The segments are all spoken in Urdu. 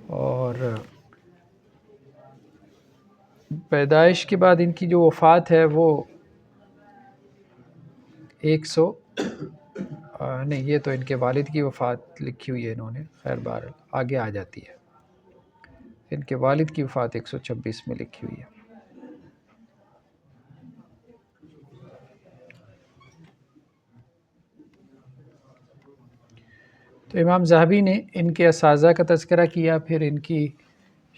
اور پیدائش کے بعد ان کی جو وفات ہے وہ 100 نہیں، یہ تو ان کے والد کی وفات لکھی ہوئی ہے انہوں نے، خیر بہر آگے آ جاتی ہے، ان کے والد کی وفات 126 میں لکھی ہوئی ہے۔ تو امام ذہبی نے ان کے اساتذہ کا تذکرہ کیا، پھر ان کی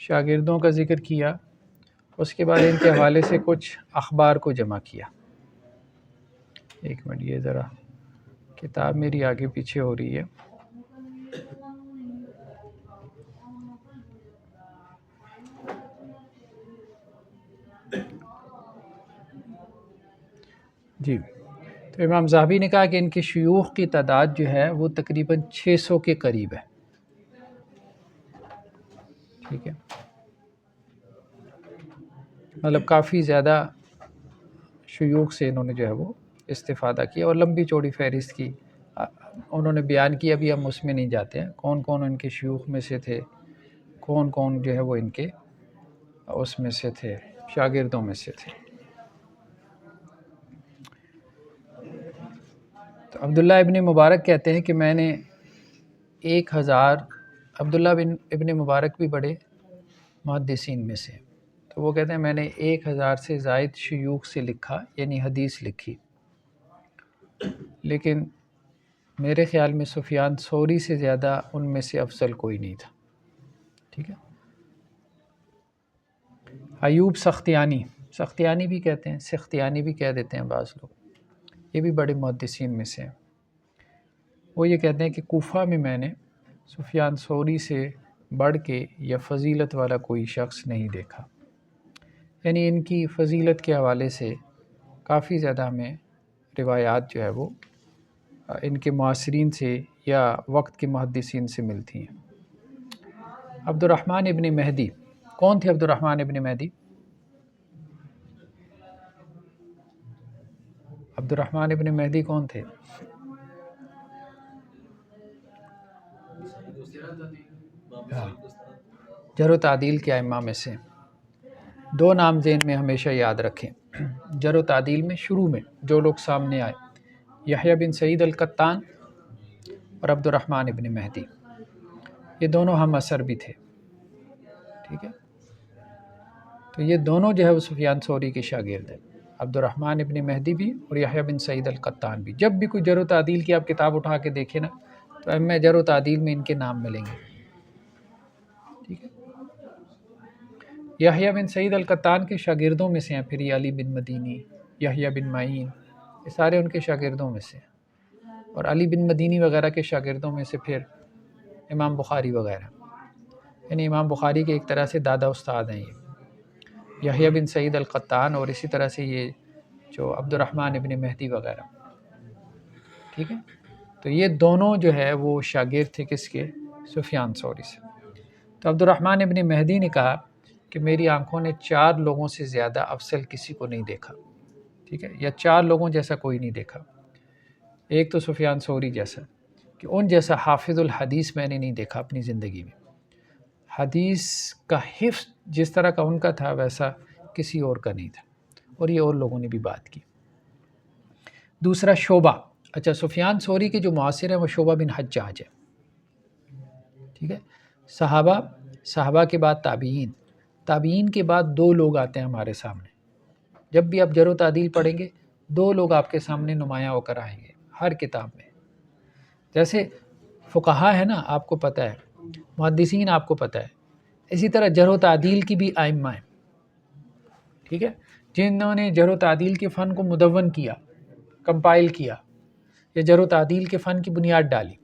شاگردوں کا ذکر کیا، اس کے بعد ان کے حوالے سے کچھ اخبار کو جمع کیا۔ ایک منٹ، یہ ذرا کتاب میری آگے پیچھے ہو رہی ہے۔ جی، تو امام ذہبی نے کہا کہ ان کے شیوخ کی تعداد جو ہے وہ تقریباً 600 کے قریب ہے، ٹھیک ہے، مطلب کافی زیادہ شیوخ سے انہوں نے جو ہے وہ استفادہ کیا، اور لمبی چوڑی فہرست کی انہوں نے بیان کی، ابھی ہم اس میں نہیں جاتے ہیں کون کون ان کے شیوخ میں سے تھے، کون کون جو ہے وہ ان کے اس میں سے تھے، شاگردوں میں سے تھے۔ تو عبداللہ ابن مبارک کہتے ہیں کہ میں نے 1000، عبداللہ ابن مبارک بھی بڑے محدثین میں سے، تو وہ کہتے ہیں میں نے 1000 سے زائد شیوخ سے لکھا، یعنی حدیث لکھی، لیکن میرے خیال میں سفیان ثوری سے زیادہ ان میں سے افضل کوئی نہیں تھا، ٹھیک ہے۔ ایوب سختیانی بھی کہتے ہیں، سختیانی بھی کہہ دیتے ہیں بعض لوگ، یہ بھی بڑے محدثین میں سے ہیں۔ وہ یہ کہتے ہیں کہ کوفہ میں میں نے سفیان ثوری سے بڑھ کے یا فضیلت والا کوئی شخص نہیں دیکھا، یعنی ان کی فضیلت کے حوالے سے کافی زیادہ ہمیں روایات جو ہے وہ ان کے معاصرین سے یا وقت کے محدثین سے ملتی ہیں۔ عبد الرحمن ابن مہدی، کون تھے عبد الرحمن ابن مہدی؟ عبد الرحمن ابن مہدی کون تھے؟ جرح و تعدیل کے ائمہ میں سے دو نام ذہن میں ہمیشہ یاد رکھیں۔ جرح و تعدیل میں شروع میں جو لوگ سامنے آئے، یحییٰ بن سعید القطان اور عبد الرحمن ابن مہدی، یہ دونوں ہم عصر بھی تھے، ٹھیک ہے۔ تو یہ دونوں جو ہے وہ سفیان ثوری کے شاگرد ہیں، عبد الرحمن ابن مہدی بھی اور یحییٰ بن سعید القطان بھی۔ جب بھی کوئی جرح و تعدیل کی آپ کتاب اٹھا کے دیکھیں نا، تو ائمہ جرح و تعدیل میں ان کے نام ملیں گے، ٹھیک ہے۔ یحییٰ بن سعید القطان کے شاگردوں میں سے ہیں پھر یہ علی بن مدینی، یحییٰ بن معین، یہ سارے ان کے شاگردوں میں سے ہیں، اور علی بن مدینی وغیرہ کے شاگردوں میں سے پھر امام بخاری وغیرہ، یعنی امام بخاری کے ایک طرح سے دادا استاد ہیں یہ یحییٰ بن سعید القطان، اور اسی طرح سے یہ جو عبد الرحمن ابن مہدی وغیرہ، ٹھیک ہے۔ تو یہ دونوں جو ہے وہ شاگرد تھے کس کے؟ سفیان ثوری سے۔ تو عبد الرحمن ابن مہدی نے کہا کہ میری آنکھوں نے 4 لوگوں سے زیادہ افضل کسی کو نہیں دیکھا، ٹھیک ہے، یا 4 لوگوں جیسا کوئی نہیں دیکھا۔ ایک تو سفیان ثوری جیسا، کہ ان جیسا حافظ الحدیث میں نے نہیں دیکھا اپنی زندگی میں، حدیث کا حفظ جس طرح کا ان کا تھا ویسا کسی اور کا نہیں تھا، اور یہ اور لوگوں نے بھی بات کی۔ دوسرا شعبہ، اچھا سفیان ثوری کے جو معاصر ہیں وہ شعبہ بن حجاج ہے، ٹھیک ہے۔ صحابہ کے بعد تابعین کے بعد 2 لوگ آتے ہیں ہمارے سامنے، جب بھی آپ جرح و تعدیل پڑھیں گے 2 لوگ آپ کے سامنے نمایاں ہو کر آئیں گے ہر کتاب میں۔ جیسے فقہا ہے نا، آپ کو پتہ ہے، محدثین آپ کو پتہ ہے، اسی طرح جرح و تعدیل کی بھی ائمہ ہیں، ٹھیک ہے، جنہوں نے جرح و تعدیل کے فن کو مدون کیا، کمپائل کیا، یا جرح و تعدیل کے فن کی بنیاد ڈالی۔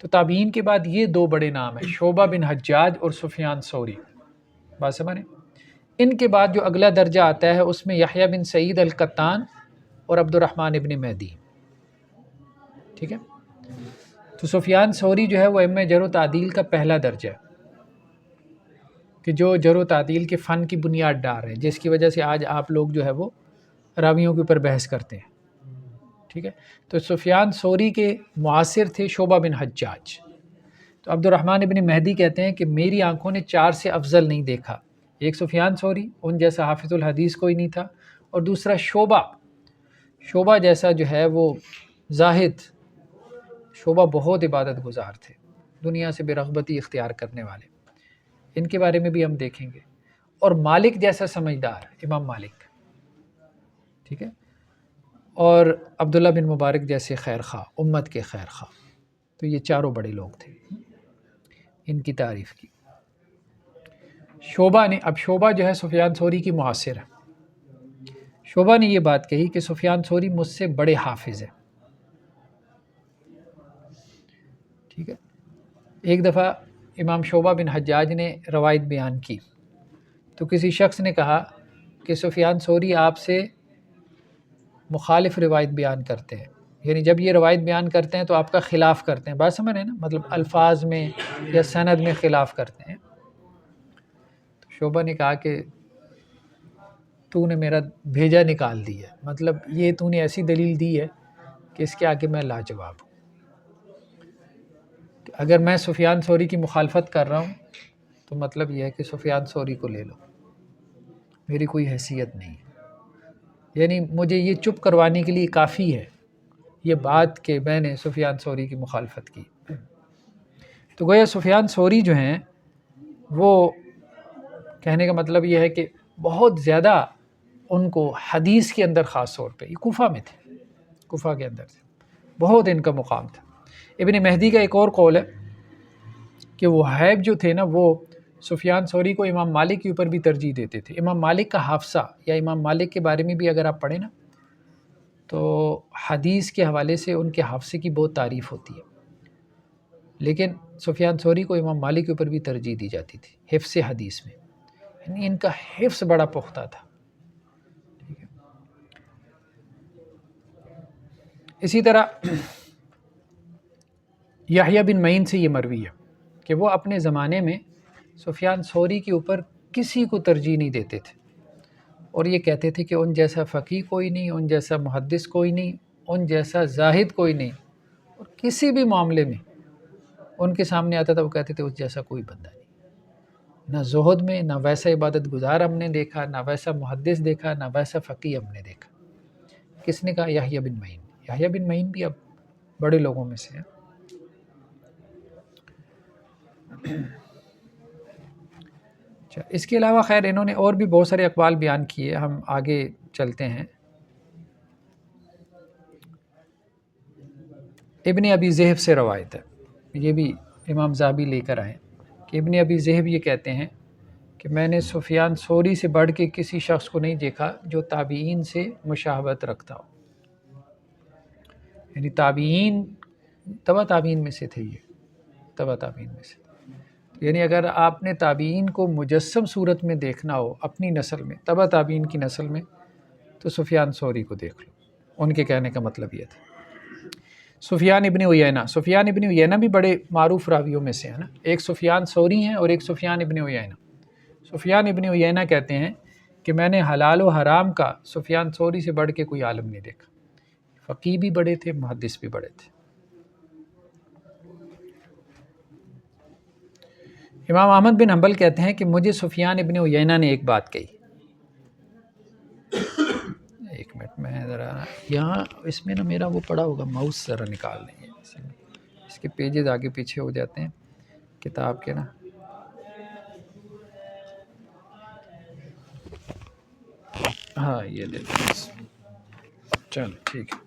تو تابعین کے بعد یہ 2 بڑے نام ہیں، شعبہ بن حجاج اور سفیان ثوری، بات سمجھیں۔ ان کے بعد جو اگلا درجہ آتا ہے اس میں یحییٰ بن سعید القطان اور عبد الرحمن ابن مہدی، ٹھیک ہے۔ تو سفیان ثوری جو ہے وہ ائمہ جرح و تعدیل کا پہلا درجہ ہے، کہ جو جرح و تعدیل کے فن کی بنیاد ڈال رہے ہیں، جس کی وجہ سے آج آپ لوگ جو ہے وہ راویوں کے اوپر بحث کرتے ہیں، ٹھیک ہے۔ تو سفیان ثوری کے معاصر تھے شعبہ بن حجاج، تو عبد الرحمن ابن مہدی کہتے ہیں کہ میری آنکھوں نے 4 سے افضل نہیں دیکھا. ایک سفیان ثوری، ان جیسا حافظ الحدیث کوئی نہیں تھا، اور دوسرا شعبہ جیسا جو ہے وہ زاہد. شعبہ بہت عبادت گزار تھے، دنیا سے بے رغبتی اختیار کرنے والے، ان کے بارے میں بھی ہم دیکھیں گے. اور مالک جیسا سمجھدار، امام مالک، ٹھیک ہے، اور عبداللہ بن مبارک جیسے خیر خواہ، امت کے خیر خواہ. تو یہ چاروں بڑے لوگ تھے، ان کی تعریف کی. شعبہ جو ہے سفیان ثوری کی معاصر ہے. شعبہ نے یہ بات کہی کہ سفیان ثوری مجھ سے بڑے حافظ ہیں. ٹھیک ہے. ایک دفعہ امام شعبہ بن حجاج نے روایت بیان کی تو کسی شخص نے کہا کہ سفیان ثوری آپ سے مخالف روایت بیان کرتے ہیں، یعنی جب یہ روایت بیان کرتے ہیں تو آپ کا خلاف کرتے ہیں. بات سمجھ رہے ہیں نا، مطلب الفاظ میں یا سند میں خلاف کرتے ہیں. تو شعبہ نے کہا کہ تو نے میرا بھیجا نکال دی ہے، مطلب یہ تو نے ایسی دلیل دی ہے کہ اس کے آگے میں لاجواب ہوں. اگر میں سفیان ثوری کی مخالفت کر رہا ہوں تو مطلب یہ ہے کہ سفیان ثوری کو لے لو، میری کوئی حیثیت نہیں ہے. یعنی مجھے یہ چپ کروانے کے لیے کافی ہے یہ بات کہ میں نے سفیان ثوری کی مخالفت کی. تو گویا سفیان ثوری جو ہیں وہ کہنے کا مطلب یہ ہے کہ بہت زیادہ ان کو حدیث کے اندر، خاص طور پہ یہ کوفہ میں تھے، کوفہ کے اندر تھے، بہت ان کا مقام تھا. ابن مہدی کا ایک اور قول ہے کہ وہ حیب جو تھے نا، وہ سفیان ثوری کو امام مالک کے اوپر بھی ترجیح دیتے تھے. امام مالک کا حافظہ یا امام مالک کے بارے میں بھی اگر آپ پڑھیں نا تو حدیث کے حوالے سے ان کے حافظے کی بہت تعریف ہوتی ہے، لیکن سفیان ثوری کو امام مالک کے اوپر بھی ترجیح دی جاتی تھی حفظ حدیث میں، یعنی ان کا حفظ بڑا پختہ تھا. ٹھیک ہے. اسی طرح یحییٰ بن معین سے یہ مروی ہے کہ وہ اپنے زمانے میں سفیان ثوری کے اوپر کسی کو ترجیح نہیں دیتے تھے، اور یہ کہتے تھے کہ ان جیسا فقیہ کوئی نہیں، ان جیسا محدث کوئی نہیں، ان جیسا زاہد کوئی نہیں، اور کسی بھی معاملے میں ان کے سامنے آتا تھا وہ کہتے تھے اس جیسا کوئی بندہ نہیں. نہ زہد میں، نہ ویسا عبادت گزار ہم نے دیکھا، نہ ویسا محدث دیکھا، نہ ویسا فقیہ ہم نے دیکھا. کس نے کہا؟ یحییٰ بن معین. یحییٰ بن معین بھی اب بڑے لوگوں میں سے ہیں. اچھا، اس کے علاوہ خیر انہوں نے اور بھی بہت سارے اقوال بیان کیے. ہم آگے چلتے ہیں. ابن ابی ذئب سے روایت ہے، یہ بھی امام ذہبی لے کر آئے کہ ابن ابی ذئب یہ کہتے ہیں کہ میں نے سفیان ثوری سے بڑھ کے کسی شخص کو نہیں دیکھا جو تابعین سے مشابہت رکھتا ہو. یعنی تابعین، تبع تابعین میں سے تھے، یہ تبع تابعین میں سے. یعنی اگر آپ نے تابعین کو مجسم صورت میں دیکھنا ہو اپنی نسل میں، تبع تابعین کی نسل میں، تو سفیان ثوری کو دیکھ لو. ان کے کہنے کا مطلب یہ تھا. سفیان ابن عیینہ بھی بڑے معروف راویوں میں سے ہے نا. ایک سفیان ثوری ہیں اور ایک سفیان ابن عیینہ. سفیان ابن عیینہ کہتے ہیں کہ میں نے حلال و حرام کا سفیان ثوری سے بڑھ کے کوئی عالم نہیں دیکھا. فقیہ بھی بڑے تھے، محدث بھی بڑے تھے. امام احمد بن حنبل کہتے ہیں کہ مجھے سفیان ابن عیینہ نے ایک بات کہی. ایک منٹ میں ذرا یہاں اس میں نا میرا وہ پڑا ہوگا، ماؤس ذرا نکال لیں گے، اس کے پیجز آگے پیچھے ہو جاتے ہیں کتاب کے نا. ہاں یہ دے دیں، چلو ٹھیک ہے.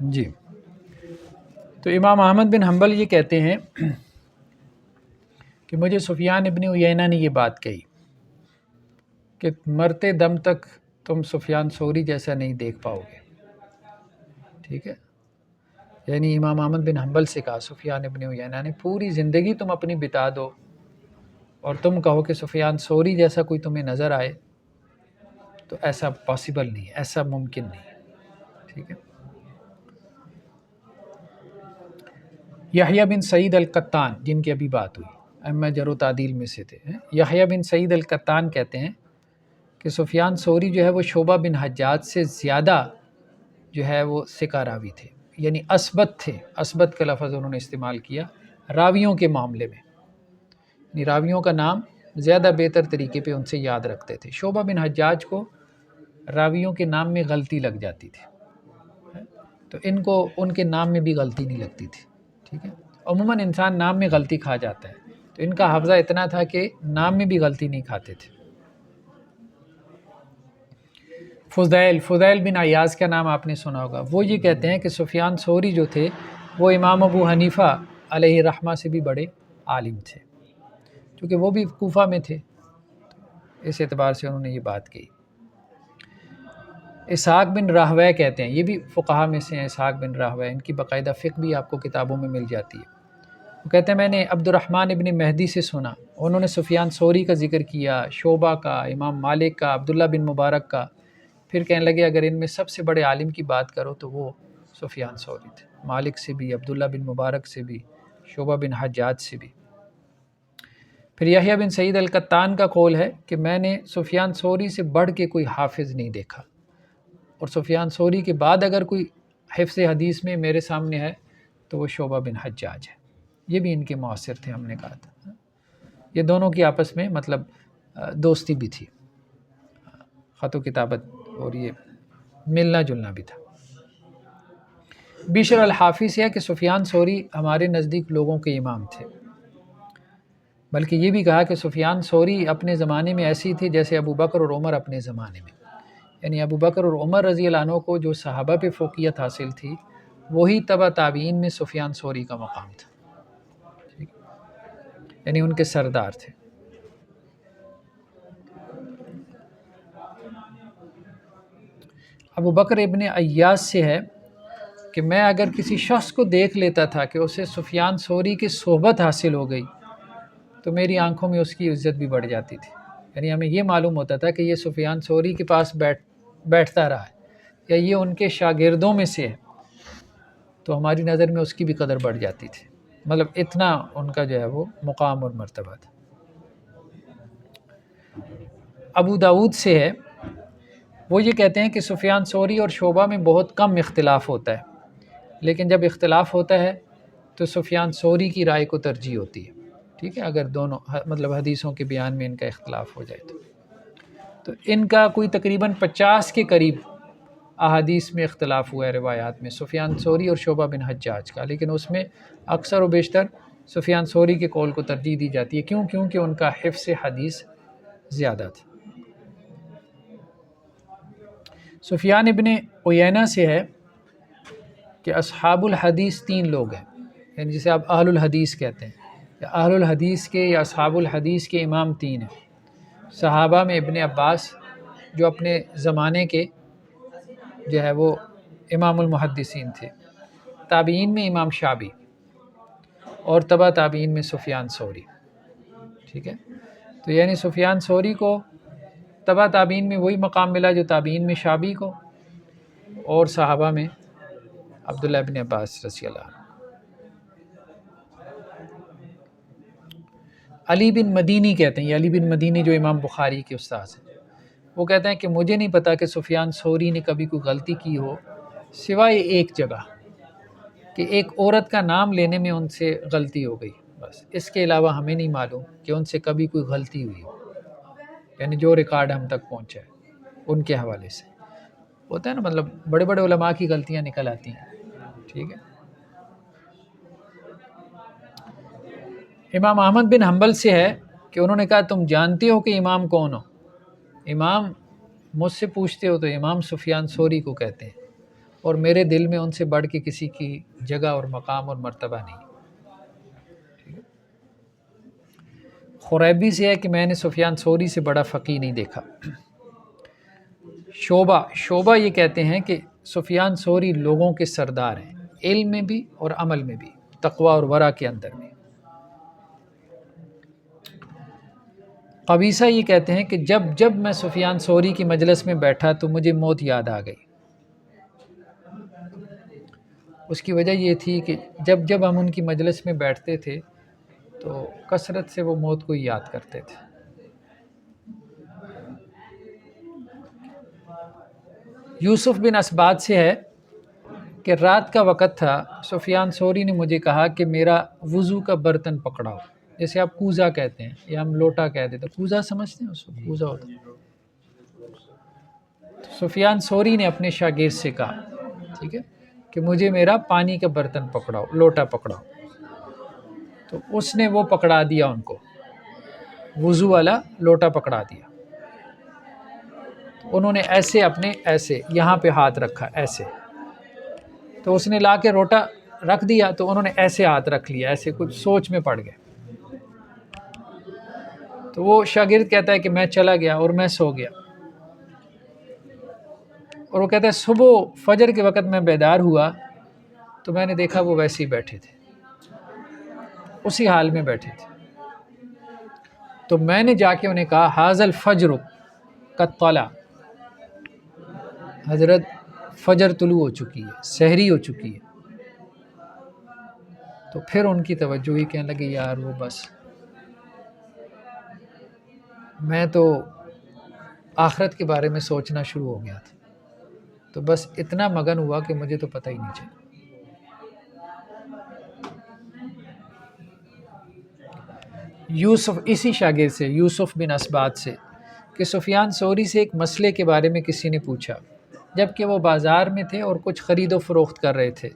جی، تو امام احمد بن حنبل یہ کہتے ہیں کہ مجھے سفیان ابن عیینہ نے یہ بات کہی کہ مرتے دم تک تم سفیان ثوری جیسا نہیں دیکھ پاؤ گے. ٹھیک ہے، یعنی امام احمد بن حنبل سے کہا سفیان ابن عیینہ نے، پوری زندگی تم اپنی بتا دو اور تم کہو کہ سفیان ثوری جیسا کوئی تمہیں نظر آئے تو ایسا پاسبل نہیں ہے، ایسا ممکن نہیں ہے. ٹھیک ہے. یحییٰ بن سعید القطان، جن کی ابھی بات ہوئی، ائمہ جرح و تعدیل میں سے تھے. یحییٰ بن سعید القطان کہتے ہیں کہ سفیان ثوری جو ہے وہ شعبہ بن حجاج سے زیادہ جو ہے وہ ثقہ راوی تھے، یعنی اثبت تھے، اثبت کا لفظ انہوں نے استعمال کیا راویوں کے معاملے میں، یعنی راویوں کا نام زیادہ بہتر طریقے پہ ان سے یاد رکھتے تھے۔ شعبہ بن حجاج کو راویوں کے نام میں غلطی لگ جاتی تھی، تو ان کو ان کے نام میں بھی غلطی نہیں لگتی تھی، ٹھیک ہے۔ عموماً انسان نام میں غلطی کھا جاتا ہے، تو ان کا حافظہ اتنا تھا کہ نام میں بھی غلطی نہیں کھاتے تھے۔ فضیل بن عیاض کا نام آپ نے سنا ہوگا، وہ یہ کہتے ہیں کہ سفیان ثوری جو تھے وہ امام ابو حنیفہ علیہ رحمہ سے بھی بڑے عالم تھے، کیونکہ وہ بھی کوفہ میں تھے، اس اعتبار سے انہوں نے یہ بات کہی۔ اسحاق بن راہویہ کہتے ہیں، یہ بھی فقہا میں سے ہیں، اسحاق بن راہویہ، ان کی باقاعدہ فقہ بھی آپ کو کتابوں میں مل جاتی ہے۔ وہ کہتے ہیں میں نے عبد الرحمن ابن مہدی سے سنا، انہوں نے سفیان ثوری کا ذکر کیا، شعبہ کا، امام مالک کا، عبداللہ بن مبارک کا، پھر کہنے لگے اگر ان میں سب سے بڑے عالم کی بات کرو تو وہ سفیان ثوری تھے، مالک سے بھی، عبداللہ بن مبارک سے بھی، شعبہ بن حجاج سے بھی۔ پھر یحییٰ بن سعید القطان کا قول ہے کہ میں نے سفیان ثوری سے بڑھ کے کوئی حافظ نہیں دیکھا، اور سفیان ثوری کے بعد اگر کوئی حفظ حدیث میں میرے سامنے ہے تو وہ شعبہ بن حجاج ہے، یہ بھی ان کے معاصر تھے، ہم نے کہا تھا یہ دونوں کی آپس میں مطلب دوستی بھی تھی، خط و کتابت اور یہ ملنا جلنا بھی تھا۔ بشر الحافی سے ہے کہ سفیان ثوری ہمارے نزدیک لوگوں کے امام تھے، بلکہ یہ بھی کہا کہ سفیان ثوری اپنے زمانے میں ایسی تھے جیسے ابو بکر اور عمر اپنے زمانے میں، یعنی ابو بکر اور عمر رضی اللہ عنہ کو جو صحابہ پہ فوقیت حاصل تھی وہی تبع تابعین میں سفیان ثوری کا مقام تھا، یعنی ان کے سردار تھے۔ ابو بکر ابن عیاض سے ہے کہ میں اگر کسی شخص کو دیکھ لیتا تھا کہ اسے سفیان ثوری کی صحبت حاصل ہو گئی تو میری آنکھوں میں اس کی عزت بھی بڑھ جاتی تھی، یعنی ہمیں یہ معلوم ہوتا تھا کہ یہ سفیان ثوری کے پاس بیٹھتا رہا ہے یا یہ ان کے شاگردوں میں سے ہے، تو ہماری نظر میں اس کی بھی قدر بڑھ جاتی تھی، مطلب اتنا ان کا جو ہے وہ مقام اور مرتبہ تھا۔ ابو داود سے ہے، وہ یہ کہتے ہیں کہ سفیان ثوری اور شعبہ میں بہت کم اختلاف ہوتا ہے، لیکن جب اختلاف ہوتا ہے تو سفیان ثوری کی رائے کو ترجیح ہوتی ہے، ٹھیک ہے، اگر دونوں مطلب حدیثوں کے بیان میں ان کا اختلاف ہو جائے تو ان کا کوئی تقریباً 50 کے قریب احادیث میں اختلاف ہوا ہے روایات میں، سفیان ثوری اور شعبہ بن حجاج کا، لیکن اس میں اکثر و بیشتر سفیان ثوری کے قول کو ترجیح دی جاتی ہے، کیونکہ ان کا حفظ حدیث زیادہ تھا۔ سفیان ابن عیینہ سے ہے کہ اصحاب الحدیث 3 لوگ ہیں، یعنی جسے آپ اہل الحدیث کہتے ہیں، یا اہل الحدیث کے یا اصحاب الحدیث کے امام 3 ہیں۔ صحابہ میں ابن عباس جو اپنے زمانے کے جو ہے وہ امام المحدثین تھے، تابعین میں امام شعبی، اور تبع تابعین میں سفیان ثوری، ٹھیک ہے۔ تو یعنی سفیان ثوری کو تبع تابعین میں وہی مقام ملا جو تابعین میں شعبی کو، اور صحابہ میں عبداللہ ابن عباس رضی اللہ عنہ۔ علی بن مدینی کہتے ہیں، یہ علی بن مدینی جو امام بخاری کے استاد ہیں، وہ کہتے ہیں کہ مجھے نہیں پتا کہ سفیان ثوری نے کبھی کوئی غلطی کی ہو سوائے ایک جگہ کہ ایک عورت کا نام لینے میں ان سے غلطی ہو گئی، بس اس کے علاوہ ہمیں نہیں معلوم کہ ان سے کبھی کوئی غلطی ہوئی ہو، یعنی جو ریکارڈ ہم تک پہنچا ہے ان کے حوالے سے ہوتا ہے نا، مطلب بڑے بڑے علماء کی غلطیاں نکل آتی ہیں، ٹھیک ہے۔ امام احمد بن حنبل سے ہے کہ انہوں نے کہا تم جانتے ہو کہ امام کون ہو؟ امام مجھ سے پوچھتے ہو تو امام سفیان ثوری کو کہتے ہیں، اور میرے دل میں ان سے بڑھ کے کسی کی جگہ اور مقام اور مرتبہ نہیں۔ خریبی سے ہے کہ میں نے سفیان ثوری سے بڑا فقیہ نہیں دیکھا۔ شعبہ یہ کہتے ہیں کہ سفیان ثوری لوگوں کے سردار ہیں، علم میں بھی اور عمل میں بھی، تقوی اور ورع کے اندر بھی۔ قبیصہ یہ کہتے ہیں کہ جب میں سفیان ثوری کی مجلس میں بیٹھا تو مجھے موت یاد آ گئی۔ اس کی وجہ یہ تھی کہ جب ہم ان کی مجلس میں بیٹھتے تھے تو کثرت سے وہ موت کو یاد کرتے تھے۔ یوسف بن اسباد سے ہے کہ رات کا وقت تھا، سفیان ثوری نے مجھے کہا کہ میرا وضو کا برتن پکڑاؤ، جیسے آپ کوزہ کہتے ہیں یا ہم لوٹا کہہ دیتے ہیں، کوزہ سمجھتے ہیں اس کو، کوزہ ہوتا ہے۔ سفیان ثوری نے اپنے شاگرد سے کہا، ٹھیک ہے، کہ مجھے میرا پانی کا برتن پکڑاؤ، لوٹا پکڑاؤ۔ تو اس نے وہ پکڑا دیا، ان کو وضو والا لوٹا پکڑا دیا۔ انہوں نے ایسے اپنے ایسے یہاں پہ ہاتھ رکھا ایسے، تو اس نے لا کے لوٹا رکھ دیا، تو انہوں نے ایسے ہاتھ رکھ لیا، ایسے کچھ سوچ میں پڑ گئے۔ تو وہ شاگرد کہتا ہے کہ میں چلا گیا اور میں سو گیا، اور وہ کہتا ہے صبح فجر کے وقت میں بیدار ہوا تو میں نے دیکھا وہ ویسے ہی بیٹھے تھے، اسی حال میں بیٹھے تھے۔ تو میں نے جا کے انہیں کہا حاذ الفجر قد طلع، حضرت فجر طلوع ہو چکی ہے، سحری ہو چکی ہے۔ تو پھر ان کی توجہ ہی کہنے لگے یار وہ بس میں تو آخرت کے بارے میں سوچنا شروع ہو گیا تھا، تو بس اتنا مگن ہوا کہ مجھے تو پتہ ہی نہیں چلا۔ یوسف، اسی شاگرد سے، یوسف بن اسبات سے، کہ سفیان ثوری سے ایک مسئلے کے بارے میں کسی نے پوچھا، جب کہ وہ بازار میں تھے اور کچھ خرید و فروخت کر رہے تھے،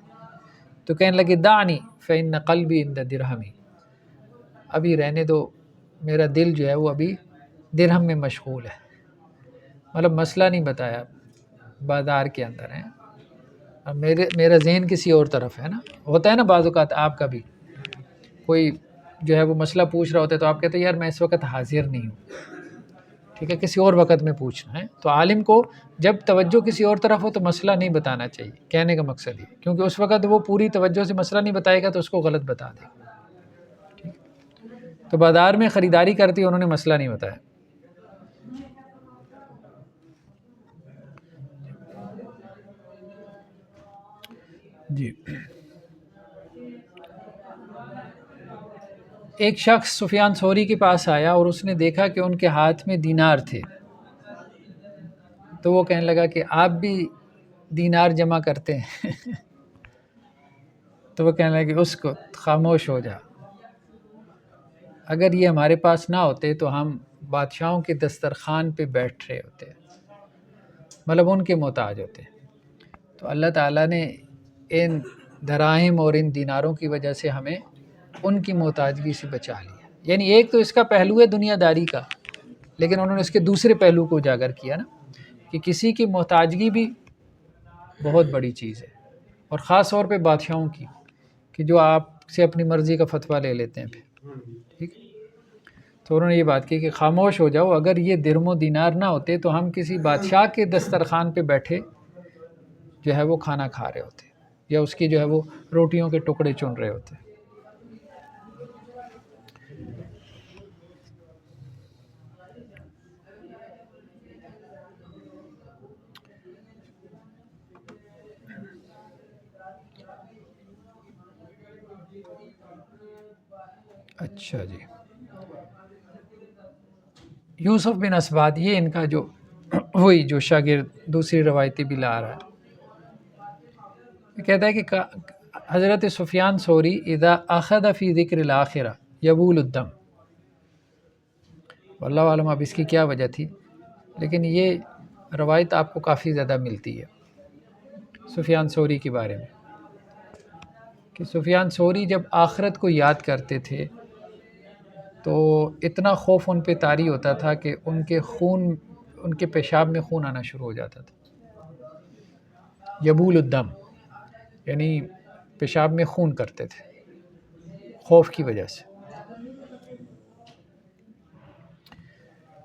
تو کہنے لگے دعنی فإن قلبی عند درہمی، ابھی رہنے دو، میرا دل جو ہے وہ ابھی درہم میں مشغول ہے۔ مطلب مسئلہ نہیں بتایا، بازار کے اندر ہے، اب میرا ذہن کسی اور طرف ہے نا۔ ہوتا ہے نا بعض اوقات آپ کا بھی کوئی جو ہے وہ مسئلہ پوچھ رہا ہوتا ہے تو آپ کہتے ہیں یار میں اس وقت حاضر نہیں ہوں، ٹھیک ہے، کسی اور وقت میں پوچھنا ہے۔ تو عالم کو جب توجہ کسی اور طرف ہو تو مسئلہ نہیں بتانا چاہیے، کہنے کا مقصد یہ، کیونکہ اس وقت وہ پوری توجہ سے مسئلہ نہیں بتائے گا تو اس کو غلط بتا دے گا، ٹھیک۔ تو بازار میں خریداری کرتی انہوں نے مسئلہ نہیں بتایا۔ جی، ایک شخص سفیان ثوری کے پاس آیا اور اس نے دیکھا کہ ان کے ہاتھ میں دینار تھے، تو وہ کہنے لگا کہ آپ بھی دینار جمع کرتے ہیں؟ تو وہ کہنے لگا کہ اس کو خاموش ہو جا، اگر یہ ہمارے پاس نہ ہوتے تو ہم بادشاہوں کے دسترخوان پہ بیٹھ رہے ہوتے، مطلب ان کے محتاج ہوتے۔ تو اللہ تعالیٰ نے ان دراہم اور ان دیناروں کی وجہ سے ہمیں ان کی محتاجگی سے بچا لیا۔ یعنی ایک تو اس کا پہلو ہے دنیا داری کا، لیکن انہوں نے اس کے دوسرے پہلو کو اجاگر کیا نا، کہ کسی کی محتاجگی بھی بہت بڑی چیز ہے، اور خاص طور پہ بادشاہوں کی، کہ جو آپ سے اپنی مرضی کا فتویٰ لے لیتے ہیں پھر، ٹھیک۔ تو انہوں نے یہ بات کی کہ خاموش ہو جاؤ، اگر یہ درہم و دینار نہ ہوتے تو ہم کسی بادشاہ کے دسترخوان پہ بیٹھے جو ہے وہ کھانا کھا رہے ہوتے، یا اس کی جو ہے وہ روٹیوں کے ٹکڑے چن رہے ہوتے۔ اچھا جی، یوسف بن اسبات، یہ ان کا جو وہی جو شاگرد دوسری روایتی بھی لا رہا ہے، کہتا ہے کہ حضرت سفیان ثوری اذا اخذ فی ذکر الآخرہ یبول الدم، واللہ عالم اب اس کی کیا وجہ تھی، لیکن یہ روایت آپ کو کافی زیادہ ملتی ہے سفیان ثوری کے بارے میں، کہ سفیان ثوری جب آخرت کو یاد کرتے تھے تو اتنا خوف ان پہ طاری ہوتا تھا کہ ان کے پیشاب میں خون آنا شروع ہو جاتا تھا۔ یبول الدم یعنی پیشاب میں خون کرتے تھے خوف کی وجہ سے۔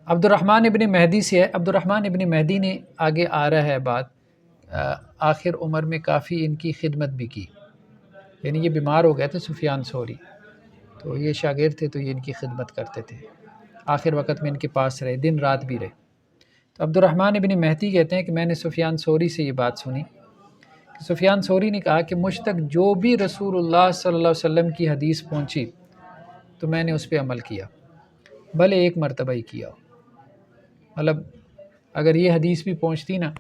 عبد الرحمن ابن مہدی سے ہے، عبد الرحمن ابن مہدی نے آگے آ رہا ہے بات، آخر عمر میں کافی ان کی خدمت بھی کی، یعنی یہ بیمار ہو گئے تھے سفیان ثوری، تو یہ شاگرد تھے تو یہ ان کی خدمت کرتے تھے، آخر وقت میں ان کے پاس رہے، دن رات بھی رہے۔ تو عبد الرحمن ابن مہدی کہتے ہیں کہ میں نے سفیان ثوری سے یہ بات سنی کہ سفیان ثوری نے کہا کہ مجھ تک جو بھی رسول اللہ صلی اللہ علیہ وسلم کی حدیث پہنچی تو میں نے اس پہ عمل کیا، بھلے ایک مرتبہ ہی کیا ہو۔ مطلب اگر یہ حدیث بھی پہنچتی نا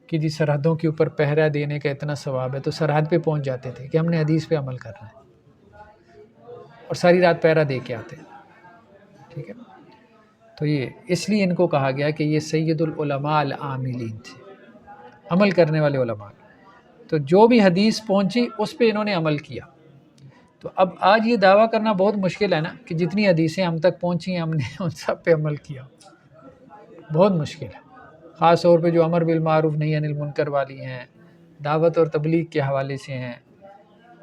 کہ جی سرحدوں کے اوپر پہرا دینے کا اتنا ثواب ہے، تو سرحد پہ پہنچ جاتے تھے کہ ہم نے حدیث پہ عمل کرنا ہے اور ساری رات پہرا دے کے آتے. ٹھیک ہے، تو یہ اس لیے ان کو کہا گیا کہ یہ سید العلماء العاملین تھے، عمل کرنے والے علماء. تو جو بھی حدیث پہنچی اس پہ انہوں نے عمل کیا. تو اب آج یہ دعویٰ کرنا بہت مشکل ہے نا کہ جتنی حدیثیں ہم تک پہنچی ہیں ہم نے ان سب پہ عمل کیا. بہت مشکل ہے، خاص طور پہ جو امر بالمعروف نہی عن المنکر والی ہیں، دعوت اور تبلیغ کے حوالے سے ہیں،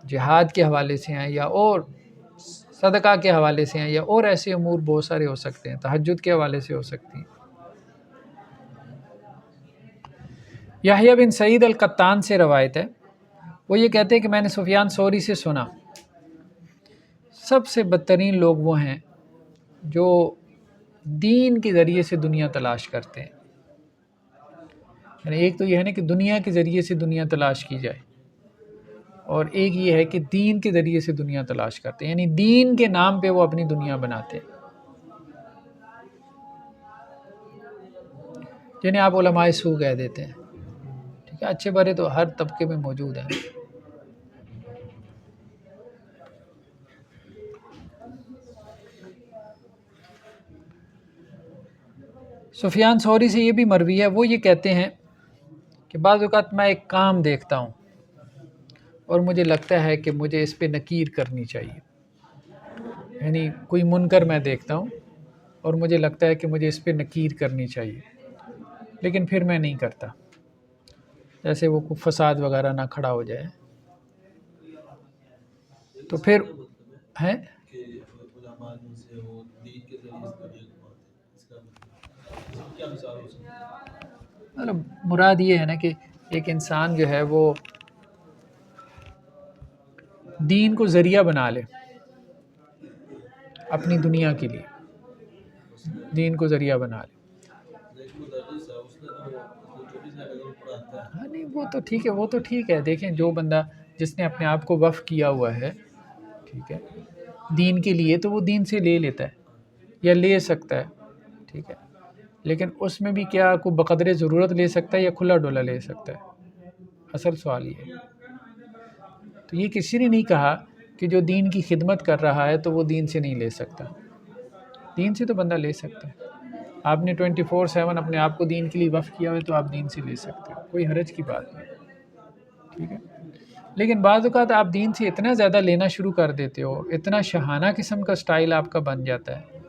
جہاد کے حوالے سے ہیں، یا اور صدقہ کے حوالے سے ہیں، یا اور ایسے امور بہت سارے ہو سکتے ہیں، تہجد کے حوالے سے ہو سکتی ہیں. یحییٰ بن سعید القطان سے روایت ہے، وہ یہ کہتے ہیں کہ میں نے سفیان ثوری سے سنا، سب سے بدترین لوگ وہ ہیں جو دین کے ذریعے سے دنیا تلاش کرتے ہیں. یعنی ایک تو یہ ہے نا کہ دنیا کے ذریعے سے دنیا تلاش کی جائے، اور ایک یہ ہے کہ دین کے ذریعے سے دنیا تلاش کرتے ہیں، یعنی دین کے نام پہ وہ اپنی دنیا بناتے ہیں. جنہیں آپ علماء سو کہہ دیتے ہیں. ٹھیک ہے، اچھے برے تو ہر طبقے میں موجود ہیں. سفیان ثوری سے یہ بھی مروی ہے، وہ یہ کہتے ہیں کہ بعض اوقات میں ایک کام دیکھتا ہوں اور مجھے لگتا ہے کہ مجھے اس پہ نکیر کرنی چاہیے. یعنی کوئی منکر میں دیکھتا ہوں اور مجھے لگتا ہے کہ مجھے اس پہ نکیر کرنی چاہیے، لیکن پھر میں نہیں کرتا، جیسے وہ کوئی فساد وغیرہ نہ کھڑا ہو جائے. تو پھر ہیں مطلب مراد یہ ہے نا کہ ایک انسان جو ہے وہ دین کو ذریعہ بنا لے اپنی دنیا کے لیے، دین کو ذریعہ بنا لے. ہاں نہیں وہ تو ٹھیک ہے، وہ تو ٹھیک ہے. دیکھیں جو بندہ جس نے اپنے آپ کو وقف کیا ہوا ہے، ٹھیک ہے، دین کے لیے، تو وہ دین سے لے لیتا ہے یا لے سکتا ہے. ٹھیک ہے، لیکن اس میں بھی کیا کوئی بقدر ضرورت لے سکتا ہے یا کھلا ڈولا لے سکتا ہے؟ اصل سوال یہ ہے. تو یہ کسی نے نہیں کہا کہ جو دین کی خدمت کر رہا ہے تو وہ دین سے نہیں لے سکتا. دین سے تو بندہ لے سکتا ہے. آپ نے 24/7 اپنے آپ کو دین کے لیے وقف کیا ہوئے تو آپ دین سے لے سکتے ہو، کوئی حرج کی بات نہیں. ٹھیک ہے، لیکن بعض اوقات آپ دین سے اتنا زیادہ لینا شروع کر دیتے ہو، اتنا شہانہ قسم کا سٹائل آپ کا بن جاتا ہے.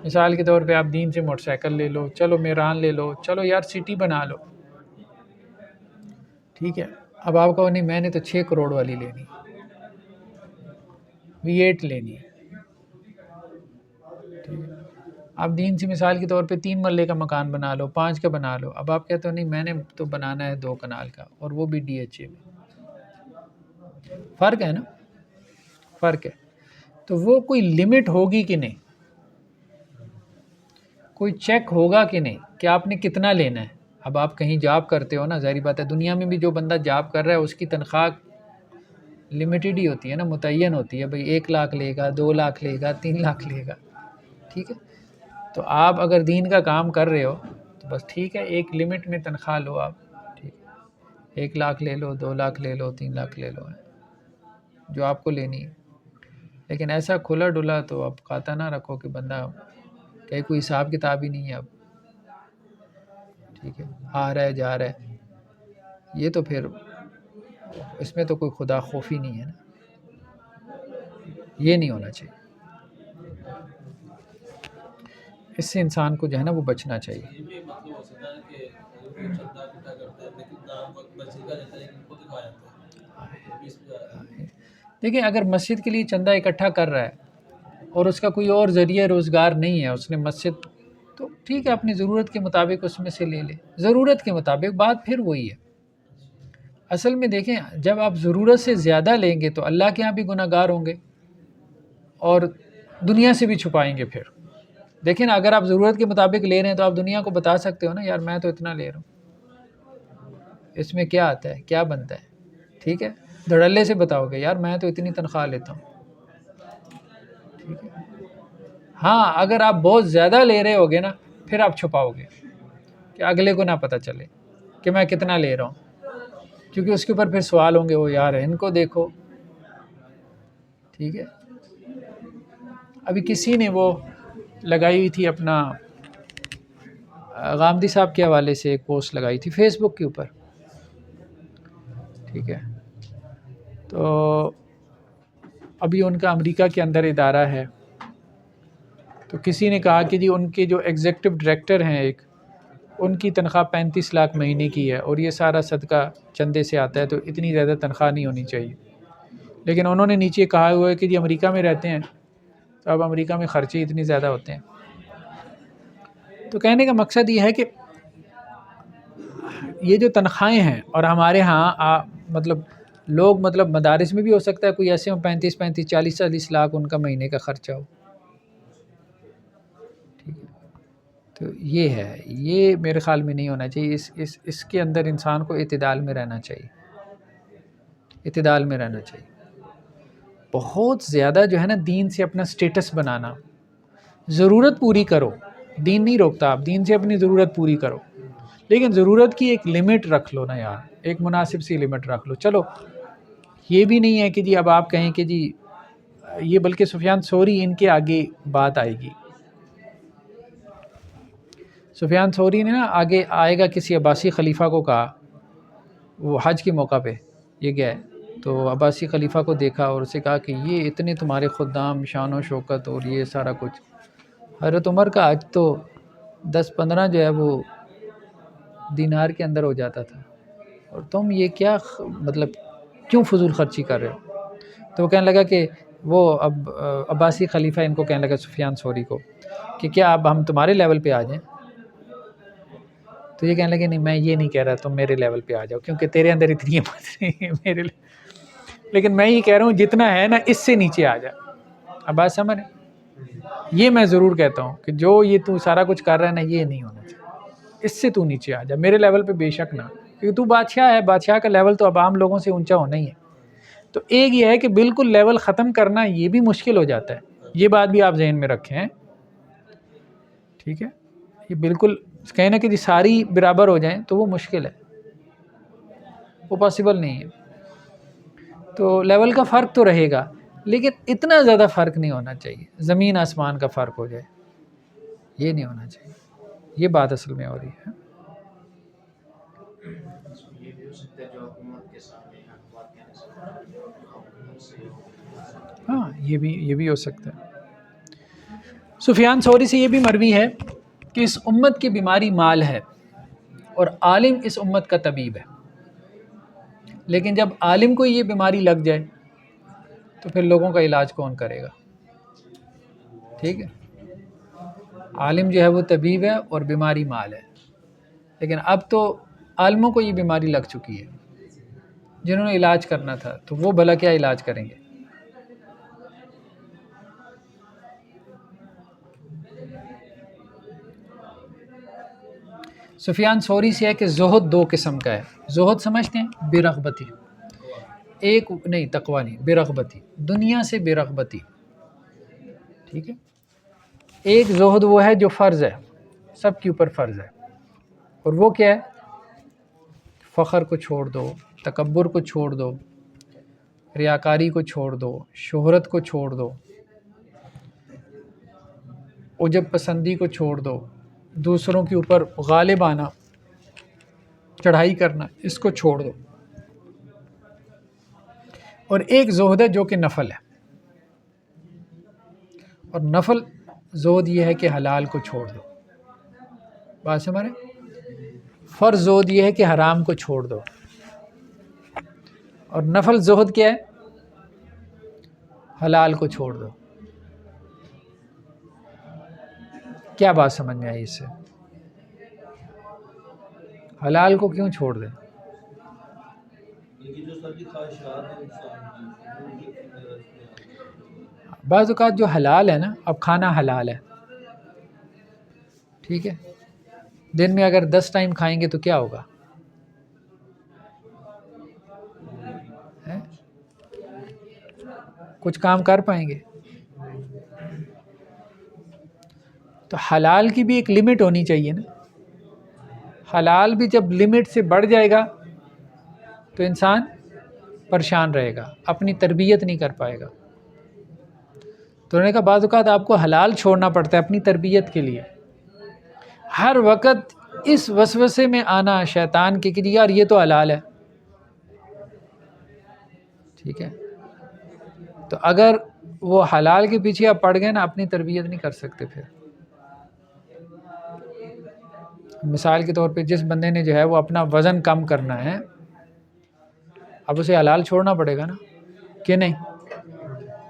مثال کے طور پہ آپ دین سے موٹر سائیکل لے لو، چلو میران لے لو، چلو یار سٹی بنا لو. ٹھیک ہے، اب آپ کہو نہیں میں نے تو 6 کروڑ والی لینی، V8 لینی ہے. ٹھیک ہے، آپ دین سے مثال کے طور پہ 3 مرلے کا مکان بنا لو، 5 کا بنا لو. اب آپ کہتے ہو نہیں میں نے تو بنانا ہے 2 کنال کا، اور وہ بھی DHA میں. فرق ہے نا، فرق ہے. تو وہ کوئی لمٹ ہوگی کہ نہیں، کوئی چیک ہوگا کہ نہیں کہ آپ نے کتنا لینا ہے. اب آپ کہیں جاب کرتے ہو نا، ظاہری بات ہے دنیا میں بھی جو بندہ جاب کر رہا ہے اس کی تنخواہ لمیٹڈ ہی ہوتی ہے نا، متعین ہوتی ہے. بھئی 1 لاکھ لے گا، 2 لاکھ لے گا، 3 لاکھ لے گا. ٹھیک ہے، تو آپ اگر دین کا کام کر رہے ہو تو بس ٹھیک ہے، ایک لمٹ میں تنخواہ لو آپ. ٹھیک ہے، 1 لاکھ لے لو، 2 لاکھ لے لو، 3 لاکھ لے لو، جو آپ کو لینی ہے. لیکن ایسا کھلا ڈلا تو اب کھاتا نہ رکھو کہ بندہ کہ کوئی حساب کتاب ہی نہیں ہے اب. ٹھیک ہے، آ رہا ہے جا رہا ہے، یہ تو پھر اس میں تو کوئی خدا خوفی نہیں ہے نا، یہ نہیں ہونا چاہیے. اس سے انسان کو جو ہے نا وہ بچنا چاہیے. دیکھیں اگر مسجد کے لیے چندہ اکٹھا کر رہا ہے اور اس کا کوئی اور ذریعہ روزگار نہیں ہے، اس نے مسجد، تو ٹھیک ہے اپنی ضرورت کے مطابق اس میں سے لے لے، ضرورت کے مطابق. بات پھر وہی ہے. اصل میں دیکھیں جب آپ ضرورت سے زیادہ لیں گے تو اللہ کے ہاں بھی گناہ گار ہوں گے اور دنیا سے بھی چھپائیں گے. پھر دیکھیں نا اگر آپ ضرورت کے مطابق لے رہے ہیں تو آپ دنیا کو بتا سکتے ہو نا یار میں تو اتنا لے رہا ہوں، اس میں کیا آتا ہے، کیا بنتا ہے. ٹھیک ہے، دھڑلے سے بتاؤ گے یار میں تو اتنی تنخواہ لیتا ہوں. ٹھیک ہے، ہاں اگر آپ بہت زیادہ لے رہے ہوگے نا پھر آپ چھپاؤ گے کہ اگلے کو نہ پتہ چلے کہ میں کتنا لے رہا ہوں، کیونکہ اس کے اوپر پھر سوال ہوں گے، وہ یار ان کو دیکھو. ٹھیک ہے. ابھی کسی نے وہ لگائی ہوئی تھی اپنا غامدی صاحب کے حوالے سے ایک پوسٹ لگائی تھی فیس بک کے اوپر. ٹھیک ہے. تو ابھی ان کا امریکہ کے اندر ادارہ ہے، تو کسی نے کہا کہ جی ان کے جو ایگزیکٹو ڈائریکٹر ہیں ایک، ان کی تنخواہ 35 لاکھ مہینے کی ہے، اور یہ سارا صدقہ چندے سے آتا ہے، تو اتنی زیادہ تنخواہ نہیں ہونی چاہیے. لیکن انہوں نے نیچے کہا ہوا ہے کہ جی امریکہ میں رہتے ہیں، تو اب امریکہ میں خرچے اتنی زیادہ ہوتے ہیں. تو کہنے کا مقصد یہ ہے کہ یہ جو تنخواہیں ہیں، اور ہمارے ہاں مطلب لوگ مطلب مدارس میں بھی ہو سکتا ہے کوئی ایسے ہوں 35 40 لاکھ ان کا مہینے کا خرچہ ہو. ٹھیک ہے. تو یہ ہے، یہ میرے خیال میں نہیں ہونا چاہیے. اس کے اندر انسان کو اعتدال میں رہنا چاہیے، اعتدال میں رہنا چاہیے. بہت زیادہ جو ہے نا دین سے اپنا سٹیٹس بنانا، ضرورت پوری کرو، دین نہیں روکتا، آپ دین سے اپنی ضرورت پوری کرو، لیکن ضرورت کی ایک لمٹ رکھ لو نا یار، ایک مناسب سی لمٹ رکھ لو. چلو یہ بھی نہیں ہے کہ جی اب آپ کہیں کہ جی یہ، بلکہ سفیان ثوری ان کے آگے بات آئے گی. سفیان ثوری نے نا آگے آئے گا، کسی عباسی خلیفہ کو کہا، وہ حج کے موقع پہ یہ گیا ہے، تو عباسی خلیفہ کو دیکھا اور اسے کہا کہ یہ اتنے تمہارے خدام، شان و شوکت اور یہ سارا کچھ. حضرت عمر کا حج تو 10-15 جو ہے وہ دینار کے اندر ہو جاتا تھا، اور تم یہ کیا مطلب کیوں فضول خرچی کر رہے ہو؟ تو وہ کہنے لگا کہ وہ اب عباسی خلیفہ ان کو کہنے لگا سفیان ثوری کو کہ کیا اب ہم تمہارے لیول پہ آ جائیں؟ تو یہ کہنے لگے نہیں، میں یہ نہیں کہہ رہا تم میرے لیول پہ آ جاؤ، کیونکہ تیرے اندر اتنی ہمت نہیں ہے میرے لیکن میں یہ کہہ رہا ہوں جتنا ہے نا اس سے نیچے آ جا. اب بات سمجھ، یہ میں ضرور کہتا ہوں کہ جو یہ تو سارا کچھ کر رہا ہے نا، یہ نہیں ہونا چاہیے، اس سے تو نیچے آ جا، میرے لیول پہ بے شک نہ، کیونکہ تو بادشاہ ہے، بادشاہ کا لیول تو اب عام لوگوں سے اونچا ہونا ہی ہے. تو ایک یہ ہے کہ بالکل لیول ختم کرنا یہ بھی مشکل ہو جاتا ہے، یہ بات بھی آپ ذہن میں رکھیں. ٹھیک ہے. یہ بالکل کہنا کہ جی ساری برابر ہو جائیں تو وہ مشکل ہے، وہ پاسبل نہیں ہے. تو لیول کا فرق تو رہے گا، لیکن اتنا زیادہ فرق نہیں ہونا چاہیے، زمین آسمان کا فرق ہو جائے، یہ نہیں ہونا چاہیے. یہ بات اصل میں ہو رہی ہے. ہاں یہ بھی ہو سکتا ہے. سفیان ثوری سے یہ بھی مروی ہے کہ اس امت کی بیماری مال ہے، اور عالم اس امت کا طبیب ہے. لیکن جب عالم کو یہ بیماری لگ جائے تو پھر لوگوں کا علاج کون کرے گا؟ ٹھیک ہے. عالم جو ہے وہ طبیب ہے اور بیماری مال ہے، لیکن اب تو عالموں کو یہ بیماری لگ چکی ہے، جنہوں نے علاج کرنا تھا تو وہ بھلا کیا علاج کریں گے؟ سفیان ثوری سے ہے کہ زہد 2 قسم کا ہے. زہد سمجھتے ہیں؟ بے رغبتی، ایک نہیں، تقویٰ نہیں، بے رغبتی، دنیا سے بے رغبتی. ٹھیک ہے. ایک زہد وہ ہے جو فرض ہے، سب کے اوپر فرض ہے، اور وہ کیا ہے؟ فخر کو چھوڑ دو، تکبر کو چھوڑ دو، ریاکاری کو چھوڑ دو، شہرت کو چھوڑ دو، عجب پسندی کو چھوڑ دو، دوسروں کے اوپر غالب آنا، چڑھائی کرنا، اس کو چھوڑ دو. اور ایک زہد ہے جو کہ نفل ہے، اور نفل زہد یہ ہے کہ حلال کو چھوڑ دو. بات سمجھ؟ فرض زہد یہ ہے کہ حرام کو چھوڑ دو، اور نفل زہد کیا ہے؟ حلال کو چھوڑ دو. کیا بات سمجھ میں آئی اس سے؟ حلال کو کیوں چھوڑ دیں؟ بعض اوقات جو حلال ہے نا، اب کھانا حلال ہے، ٹھیک ہے، دن میں اگر 10 ٹائم کھائیں گے تو کیا ہوگا؟ کچھ کام کر پائیں گے؟ تو حلال کی بھی ایک لمٹ ہونی چاہیے نا. حلال بھی جب لمٹ سے بڑھ جائے گا تو انسان پریشان رہے گا، اپنی تربیت نہیں کر پائے گا۔ تو انہوں نے کہا بعض اوقات آپ کو حلال چھوڑنا پڑتا ہے اپنی تربیت کے لیے۔ ہر وقت اس وسوسے میں آنا شیطان کے کہ یار یہ تو حلال ہے، ٹھیک ہے، تو اگر وہ حلال کے پیچھے آپ پڑ گئے نا، اپنی تربیت نہیں کر سکتے پھر۔ مثال کے طور پہ جس بندے نے جو ہے وہ اپنا وزن کم کرنا ہے، اب اسے حلال چھوڑنا پڑے گا نا، کہ نہیں،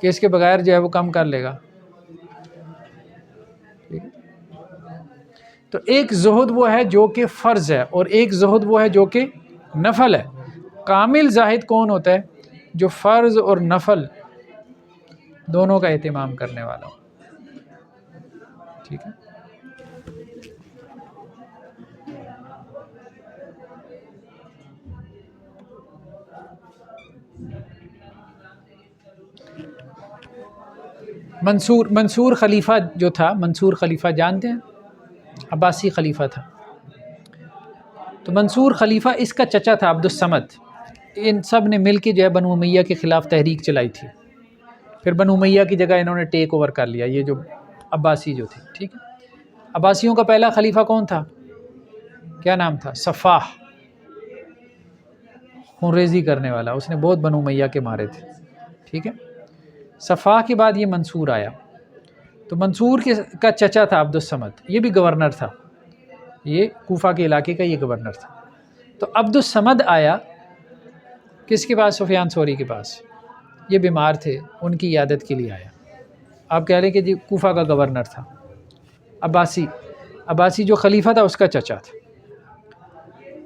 کہ اس کے بغیر جو ہے وہ کم کر لے گا۔ تو ایک زہد وہ ہے جو کہ فرض ہے، اور ایک زہد وہ ہے جو کہ نفل ہے۔ کامل زاہد کون ہوتا ہے؟ جو فرض اور نفل دونوں کا اہتمام کرنے والا ہو، ٹھیک ہے۔ منصور خلیفہ جو تھا، منصور خلیفہ جانتے ہیں؟ عباسی خلیفہ تھا۔ تو منصور خلیفہ اس کا چچا تھا عبد الصمد۔ ان سب نے مل کے جو ہے بنو امیہ کے خلاف تحریک چلائی تھی، پھر بنو امیہ کی جگہ انہوں نے ٹیک اوور کر لیا، یہ جو عباسی جو تھے، ٹھیک ہے۔ عباسیوں کا پہلا خلیفہ کون تھا؟ کیا نام تھا؟ صفاح، خونریزی کرنے والا، اس نے بہت بنو امیہ کے مارے تھے، ٹھیک ہے۔ صفاح کے بعد یہ منصور آیا، تو منصور کا چچا تھا عبد الصمد، یہ بھی گورنر تھا، یہ کوفہ کے علاقے کا یہ گورنر تھا۔ تو عبد الصمد آیا کس کے پاس؟ سفیان ثوری کے پاس، یہ بیمار تھے، ان کی عیادت کے لیے آیا۔ آپ کہہ رہے کہ جی کوفہ کا گورنر تھا، عباسی جو خلیفہ تھا اس کا چچا تھا۔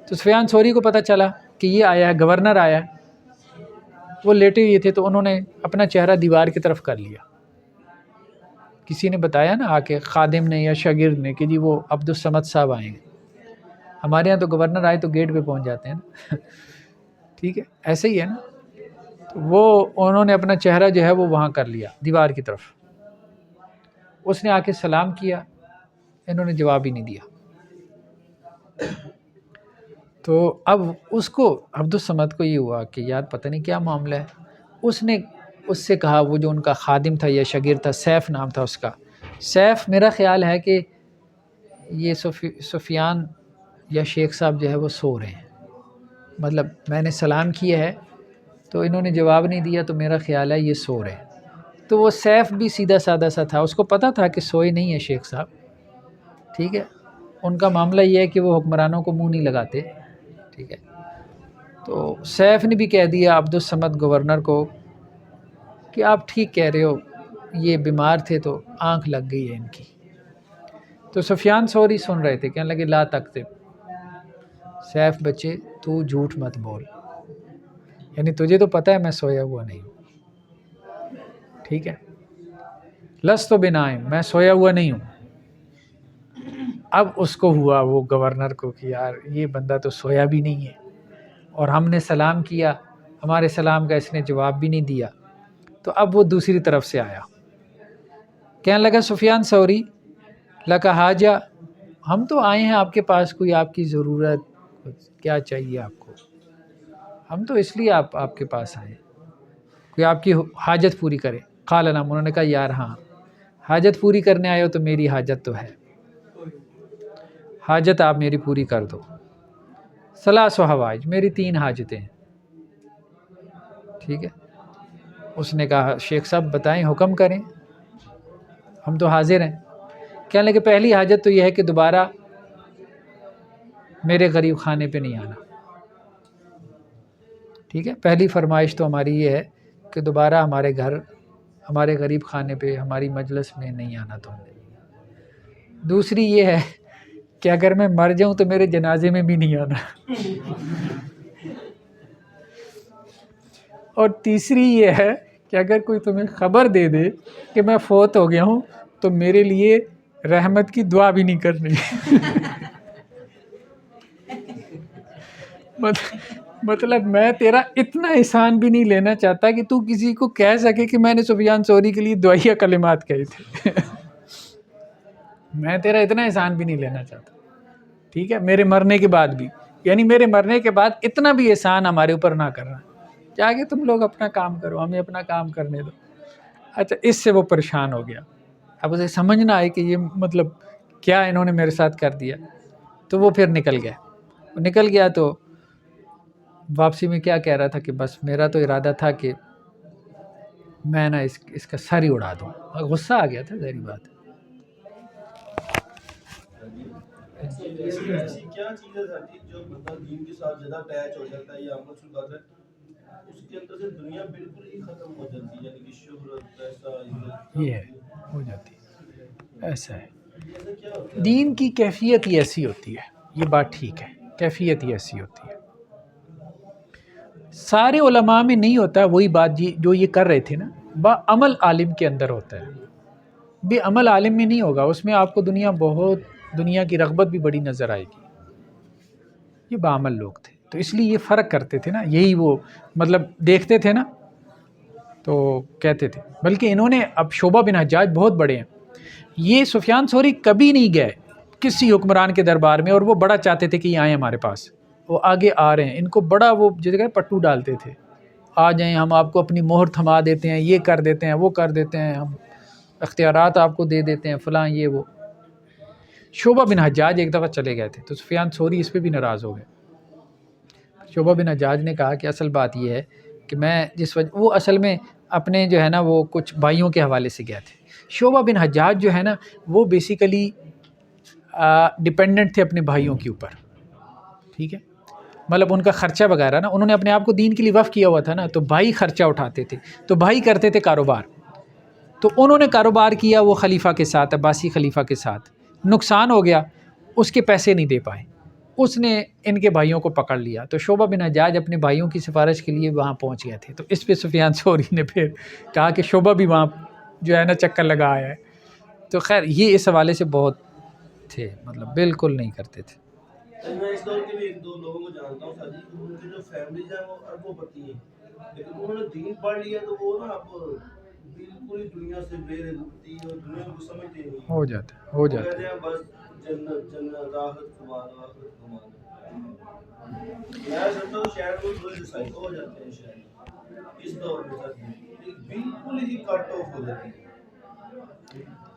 تو سفیان ثوری کو پتہ چلا کہ یہ آیا ہے، گورنر آیا ہے، وہ لیٹے ہوئے تھے، تو انہوں نے اپنا چہرہ دیوار کی طرف کر لیا۔ کسی نے بتایا نا آ کے، خادم نے یا شاگرد نے، کہ جی وہ عبد الصمد صاحب آئیں گے۔ ہمارے ہاں تو گورنر آئے تو گیٹ پہ پہنچ جاتے ہیں نا ٹھیک ہے، ایسے ہی ہے نا۔ تو وہ انہوں نے اپنا چہرہ جو ہے وہ وہاں کر لیا دیوار کی طرف۔ اس نے آ کے سلام کیا، انہوں نے جواب ہی نہیں دیا۔ تو اب اس کو عبد الصمد کو یہ ہوا کہ یار پتہ نہیں کیا معاملہ ہے۔ اس نے اس سے کہا، وہ جو ان کا خادم تھا یا شاگرد تھا، سیف نام تھا اس کا، سیف میرا خیال ہے کہ یہ سفیان یا شیخ صاحب جو ہے وہ سو رہے ہیں، مطلب میں نے سلام کیا ہے تو انہوں نے جواب نہیں دیا، تو میرا خیال ہے یہ سو رہے ہیں۔ تو وہ سیف بھی سیدھا سادہ سا تھا، اس کو پتہ تھا کہ سوئے نہیں ہے شیخ صاحب، ٹھیک ہے۔ ان کا معاملہ یہ ہے کہ وہ حکمرانوں کو منہ نہیں لگاتے، ٹھیک ہے۔ تو سیف نے بھی کہہ دیا عبد الصمد گورنر کو کہ آپ ٹھیک کہہ رہے ہو، یہ بیمار تھے تو آنکھ لگ گئی ہے ان کی۔ تو سفیان ثوری سن رہے تھے، کہنے لگے لا تکذب، سیف بچے تو جھوٹ مت بول، یعنی تجھے تو پتہ ہے میں سویا ہوا نہیں ہوں، ٹھیک ہے، لست بنائم، میں سویا ہوا نہیں ہوں۔ اب اس کو ہوا، وہ گورنر کو، کہ یار یہ بندہ تو سویا بھی نہیں ہے، اور ہم نے سلام کیا، ہمارے سلام کا اس نے جواب بھی نہیں دیا۔ تو اب وہ دوسری طرف سے آیا، کہنے لگا سفیان ثوری لک حاجہ، ہم تو آئے ہیں آپ کے پاس، کوئی آپ کی ضرورت، کیا چاہیے آپ کو؟ ہم تو اس لیے آپ کے پاس آئے، کوئی آپ کی حاجت پوری کرے۔ قال نعم، انہوں نے کہا یار ہاں، حاجت پوری کرنے آئے ہو تو میری حاجت تو ہے، حاجت آپ میری پوری کر دو۔ ثلاث حوائج، میری 3 حاجتیں ہیں، ٹھیک ہے۔ اس نے کہا شیخ صاحب بتائیں، حکم کریں، ہم تو حاضر ہیں۔ کہنے لگے پہلی حاجت تو یہ ہے کہ دوبارہ میرے غریب خانے پہ نہیں آنا، ٹھیک ہے۔ پہلی فرمائش تو ہماری یہ ہے کہ دوبارہ ہمارے گھر، ہمارے غریب خانے پہ، ہماری مجلس میں نہیں آنا تم نے۔ دوسری یہ ہے کہ اگر میں مر جاؤں تو میرے جنازے میں بھی نہیں آنا۔ اور تیسری یہ ہے کہ اگر کوئی تمہیں خبر دے دے کہ میں فوت ہو گیا ہوں تو میرے لیے رحمت کی دعا بھی نہیں کرنی۔ مطلب میں تیرا اتنا احسان بھی نہیں لینا چاہتا کہ تو کسی کو کہہ سکے کہ میں نے سفیان ثوری کے لیے دعائیہ کلمات کہے تھے۔ میں تیرا اتنا احسان بھی نہیں لینا چاہتا۔ ٹھیک ہے، میرے مرنے کے بعد بھی، یعنی میرے مرنے کے بعد اتنا بھی احسان ہمارے اوپر نہ کرنا، چاہے تم لوگ اپنا کام کرو، ہمیں اپنا کام کرنے دو۔ اچھا، اس سے وہ پریشان ہو گیا، اب اسے سمجھنا ہے کہ یہ مطلب کیا انہوں نے میرے ساتھ کر دیا، تو وہ پھر نکل گیا۔ وہ نکل گیا تو واپسی میں کیا کہہ رہا تھا کہ بس میرا تو ارادہ تھا کہ میں نا اس کا سر ہی اڑا دوں، غصہ آ گیا تھا، ظاہری بات ہے۔ ایسی کیا چیز ہے سر جو بندہ دین کے ساتھ زیادہ اٹیچ ہو جاتا ہے یا عمل شروع کرتا ہے، اس کے اندر سے دنیا بالکل ہی ختم ہو جاتی ہے، یعنی کہ شہرت، پیسہ، یہ ہے، ہو جاتی ہے، ایسا ہے۔ دین کی کیفیت ہی ایسی ہوتی ہے، یہ بات ٹھیک ہے، کیفیت ہی ایسی ہوتی ہے۔ سارے علماء میں نہیں ہوتا وہی بات جو یہ کر رہے تھے نا، با عمل عالم کے اندر ہوتا ہے، بھی عمل عالم میں نہیں ہوگا، اس میں آپ کو دنیا کی رغبت بھی بڑی نظر آئے گی۔ یہ بعمل لوگ تھے، تو اس لیے یہ فرق کرتے تھے نا، یہی وہ مطلب دیکھتے تھے نا تو کہتے تھے۔ بلکہ انہوں نے اب شعبہ بن حجاج بہت بڑے ہیں، یہ سفیان ثوری کبھی نہیں گئے کسی حکمران کے دربار میں، اور وہ بڑا چاہتے تھے کہ یہ آئیں ہمارے پاس، وہ آگے آ رہے ہیں، ان کو بڑا وہ جگہ پٹو ڈالتے تھے، آ جائیں ہم آپ کو اپنی مہر تھما دیتے ہیں، یہ کر دیتے ہیں، وہ کر دیتے ہیں، ہم اختیارات آپ کو دے دیتے ہیں، فلاں یہ وہ۔ شعبہ بن حجاج ایک دفعہ چلے گئے تھے تو سفیان ثوری اس پہ بھی ناراض ہو گئے۔ شعبہ بن حجاج نے کہا کہ اصل بات یہ ہے کہ میں جس وجہ، وہ اصل میں اپنے جو ہے نا وہ کچھ بھائیوں کے حوالے سے گئے تھے۔ شعبہ بن حجاج جو ہے نا وہ بیسیکلی ڈپینڈنٹ تھے اپنے بھائیوں کے اوپر، ٹھیک ہے، مطلب ان کا خرچہ وغیرہ نا، انہوں نے اپنے آپ کو دین کے لیے وقف کیا ہوا تھا نا، تو بھائی خرچہ اٹھاتے تھے، تو بھائی کرتے تھے کاروبار، تو انہوں نے کاروبار کیا وہ خلیفہ کے ساتھ، عباسی خلیفہ کے ساتھ، نقصان ہو گیا، اس کے پیسے نہیں دے پائے، اس نے ان کے بھائیوں کو پکڑ لیا، تو شعبہ بن حجاج اپنے بھائیوں کی سفارش کے لیے وہاں پہنچ گئے تھے، تو اس پہ سفیان ثوری نے پھر کہا کہ شعبہ بھی وہاں جو ہے نا چکر لگا آیا ہے۔ تو خیر یہ اس حوالے سے بہت تھے، مطلب بالکل نہیں کرتے تھے۔ میں اس دور کے بھی ایک دو لوگوں کو جانتا ہوں سر جی، ان کی جو فیملیز ہیں وہ اربوں پتی ہیں، لیکن انہوں نے دین پڑھ لیا تو وہ نا اب بالکل ہی دنیا سے بے رغبتی اور دنیا کو سمجھتے نہیں، ہو جاتا ہے، ہو وہ جاتا کہتے ہے۔ ہیں بس جنت جنت، آخرت کمانا، آخرت کمانا۔ میں سمجھتا ہوں شاید وہ تھوڑے ڈسائیکل ہو جاتے ہیں شاید اس دور میں سر جی، بالکل ہی کٹ آف ہو جاتی ہے۔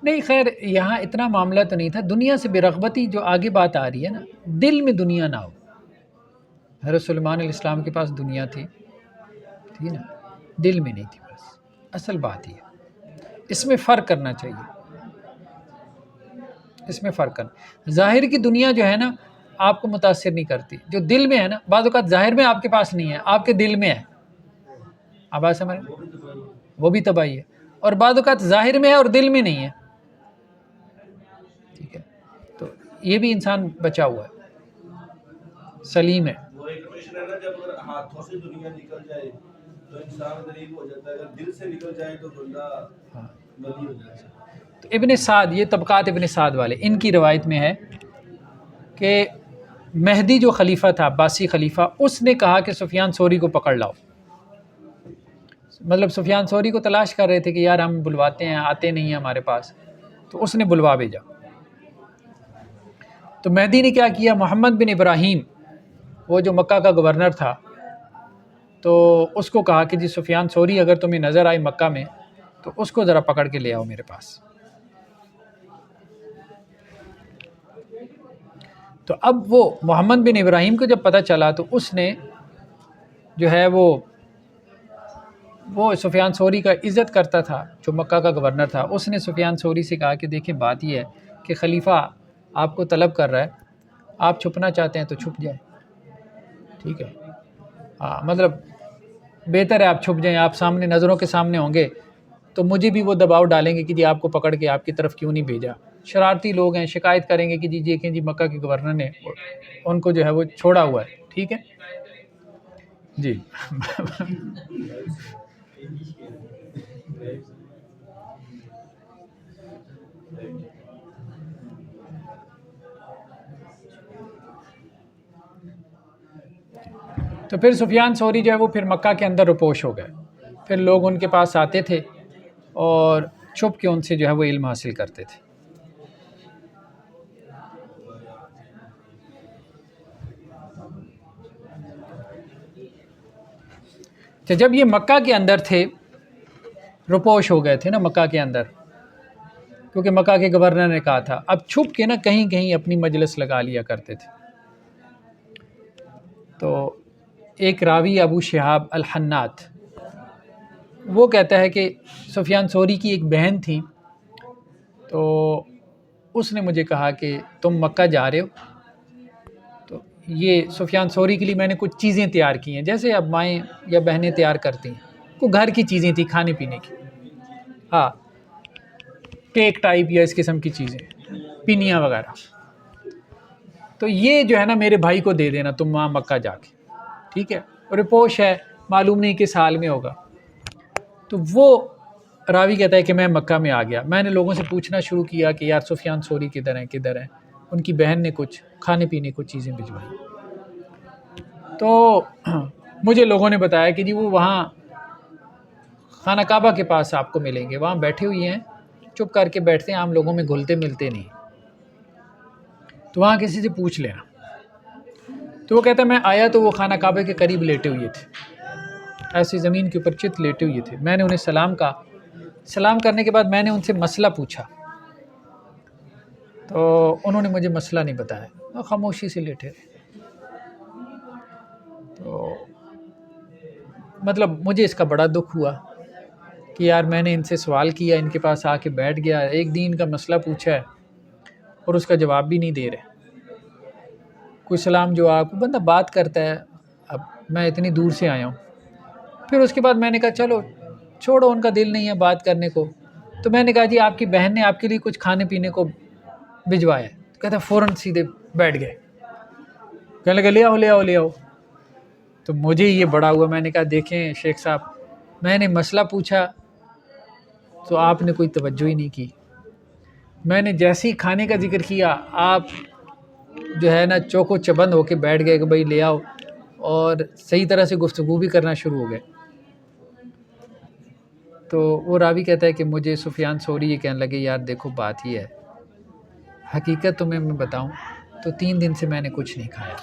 نہیں خیر یہاں اتنا معاملہ تو نہیں تھا، دنیا سے بے رغبتی جو آگے بات آ رہی ہے نا، دل میں دنیا نہ ہو۔ حضرت سلیمان علیہ السلام کے پاس دنیا تھی نا، دل میں نہیں تھی، بس اصل بات یہ ہے، اس میں فرق کرنا چاہیے، اس میں فرق کرنا۔ ظاہر کی دنیا جو ہے نا آپ کو متاثر نہیں کرتی، جو دل میں ہے نا، بعض اوقات ظاہر میں آپ کے پاس نہیں ہے، آپ کے دل میں ہے، آپ بات سمجھ، وہ بھی تباہی ہے، اور بعض اوقات ظاہر میں ہے اور دل میں نہیں ہے، ٹھیک ہے، تو یہ بھی انسان بچا ہوا ہے، سلیم ہے۔ وہ ایکویشن ہے نا، جب اگر ہاتھوں سے دنیا نکل جائے تو انسان غریب ہو جاتا ہے، اگر دل سے نکل جائے تو بندہ غنی ہو جاتا ہے۔ تو ابن سعد، یہ طبقات ابن سعد والے، ان کی روایت میں ہے کہ مہدی جو خلیفہ تھا، عباسی خلیفہ، اس نے کہا کہ سفیان ثوری کو پکڑ لاؤ، مطلب سفیان ثوری کو تلاش کر رہے تھے کہ یار ہم بلواتے ہیں، آتے نہیں ہیں ہمارے پاس، تو اس نے بلوا بھیجا۔ تو مہدی نے کیا کیا، محمد بن ابراہیم وہ جو مکہ کا گورنر تھا، تو اس کو کہا کہ جی سفیان ثوری اگر تمہیں نظر آئے مکہ میں تو اس کو ذرا پکڑ کے لے آؤ میرے پاس۔ تو اب وہ محمد بن ابراہیم کو جب پتہ چلا تو اس نے جو ہے وہ سفیان ثوری کا عزت کرتا تھا، جو مکہ کا گورنر تھا، اس نے سفیان ثوری سے کہا کہ دیکھیں بات یہ ہے کہ خلیفہ آپ کو طلب کر رہا ہے، آپ چھپنا چاہتے ہیں تو چھپ جائیں، ٹھیک ہے، ہاں مطلب بہتر ہے آپ چھپ جائیں، آپ سامنے نظروں کے سامنے ہوں گے تو مجھے بھی وہ دباؤ ڈالیں گے کہ جی آپ کو پکڑ کے آپ کی طرف کیوں نہیں بھیجا، شرارتی لوگ ہیں، شکایت کریں گے کہ جی دیکھیں جی مکہ کے گورنر نے ان کو جو ہے وہ چھوڑا ہوا ہے، ٹھیک ہے جی۔ تو پھر سفیان ثوری جو ہے وہ پھر مکہ کے اندر رپوش ہو گئے، پھر لوگ ان کے پاس آتے تھے اور چھپ کے ان سے جو ہے وہ علم حاصل کرتے تھے۔ تو جب یہ مکہ کے اندر تھے، رپوش ہو گئے تھے نا مکہ کے اندر، کیونکہ مکہ کے گورنر نے کہا تھا، اب چھپ کے نا کہیں کہیں اپنی مجلس لگا لیا کرتے تھے۔ تو ایک راوی ابو شہاب الحنات وہ کہتا ہے کہ سفیان ثوری کی ایک بہن تھی، تو اس نے مجھے کہا کہ تم مکہ جا رہے ہو، تو یہ سفیان ثوری کے لیے میں نے کچھ چیزیں تیار کی ہیں، جیسے اب مائیں یا بہنیں تیار کرتی ہیں، کوئی گھر کی چیزیں تھیں کھانے پینے کی، ہاں کیک ٹائپ یا اس قسم کی چیزیں، پینیاں وغیرہ، تو یہ جو ہے نا میرے بھائی کو دے دینا تم وہاں مکہ جا کے، ٹھیک ہے، رپوش ہے، معلوم نہیں کس حال میں ہوگا۔ تو وہ راوی کہتا ہے کہ میں مکہ میں آ گیا، میں نے لوگوں سے پوچھنا شروع کیا کہ یار سفیان ثوری کدھر ہیں، ان کی بہن نے کچھ کھانے پینے کو چیزیں بھجوائی، تو مجھے لوگوں نے بتایا کہ جی وہ وہاں خانہ کعبہ کے پاس آپ کو ملیں گے، وہاں بیٹھے ہوئے ہیں، چپ کر کے بیٹھتے ہیں، عام لوگوں میں گھلتے ملتے نہیں، تو وہاں کسی سے پوچھ لینا۔ تو وہ کہتا ہے میں آیا تو وہ خانہ کعبہ کے قریب لیٹے ہوئے تھے، ایسی زمین کے اوپر چت لیٹے ہوئے تھے، میں نے انہیں سلام کہا، سلام کرنے کے بعد میں نے ان سے مسئلہ پوچھا، تو انہوں نے مجھے مسئلہ نہیں بتایا، وہ خاموشی سے لیٹے رہے۔ تو مطلب مجھے اس کا بڑا دکھ ہوا کہ یار میں نے ان سے سوال کیا، ان کے پاس آ کے بیٹھ گیا، ایک دین کا مسئلہ پوچھا ہے اور اس کا جواب بھی نہیں دے رہے، کوئی سلام جواب، کوئی بندہ بات کرتا ہے، اب میں اتنی دور سے آیا ہوں۔ پھر اس کے بعد میں نے کہا چلو چھوڑو، ان کا دل نہیں ہے بات کرنے کو، تو میں نے کہا جی آپ کی بہن نے آپ کے لیے کچھ کھانے پینے کو بھجوایا ہے، تو کہتا فوراً سیدھے بیٹھ گئے، کہنے لگا لے آؤ لے آؤ لے آؤ۔ تو مجھے یہ بڑا ہوا، میں نے کہا دیکھیں شیخ صاحب، میں نے مسئلہ پوچھا تو آپ نے کوئی توجہ ہی نہیں کی، میں نے جیسے ہی کھانے کا ذکر کیا آپ جو ہے نا چوکو چبند ہو کے بیٹھ گئے کہ بھائی لے آؤ، اور صحیح طرح سے گفتگو بھی کرنا شروع ہو گئے۔ تو وہ راوی کہتا ہے کہ مجھے سفیان ثوری یہ کہنے لگے یار دیکھو بات یہ ہے، حقیقت تمہیں میں بتاؤں تو 3 دن سے میں نے کچھ نہیں کھایا،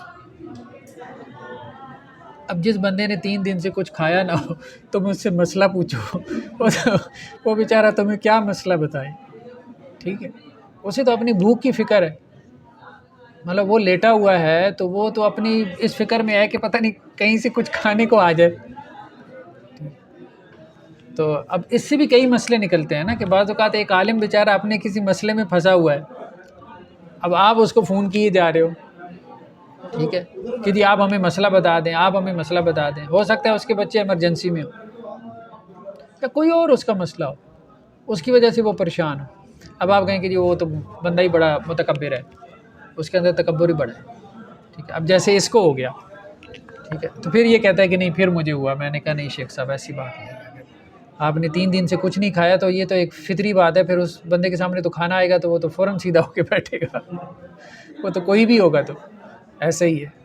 اب جس بندے نے 3 دن سے کچھ کھایا نہ ہو تم اس سے مسئلہ پوچھو، وہ بیچارہ تمہیں کیا مسئلہ بتائے، ٹھیک ہے، اسے تو اپنی بھوک کی فکر ہے، مطلب وہ لیٹا ہوا ہے تو وہ تو اپنی اس فکر میں ہے کہ پتہ نہیں کہیں سے کچھ کھانے کو آ جائے۔ تو اب اس سے بھی کئی مسئلے نکلتے ہیں نا کہ بعض اوقات ایک عالم بیچارہ اپنے کسی مسئلے میں پھنسا ہوا ہے، اب آپ اس کو فون کیے جا رہے ہو، ٹھیک ہے کہ جی آپ ہمیں مسئلہ بتا دیں، آپ ہمیں مسئلہ بتا دیں، ہو سکتا ہے اس کے بچے ایمرجنسی میں ہو یا کوئی اور اس کا مسئلہ ہو، اس کی وجہ سے وہ پریشان ہو، اب آپ کہیں کہ جی وہ تو بندہ ہی بڑا متکبر ہے، اس کے اندر تکبر ہی بڑا ہے، ٹھیک ہے، اب جیسے اس کو ہو گیا، ٹھیک ہے، تو پھر یہ کہتا ہے کہ نہیں پھر مجھے ہوا، میں نے کہا نہیں شیخ صاحب ایسی بات نہیں ہے، آپ نے 3 دن سے کچھ نہیں کھایا تو یہ تو ایک فطری بات ہے، پھر اس بندے کے سامنے تو کھانا آئے گا تو وہ تو فوراً سیدھا ہو کے بیٹھے گا، وہ تو کوئی بھی ہوگا تو ایسا ہی ہے۔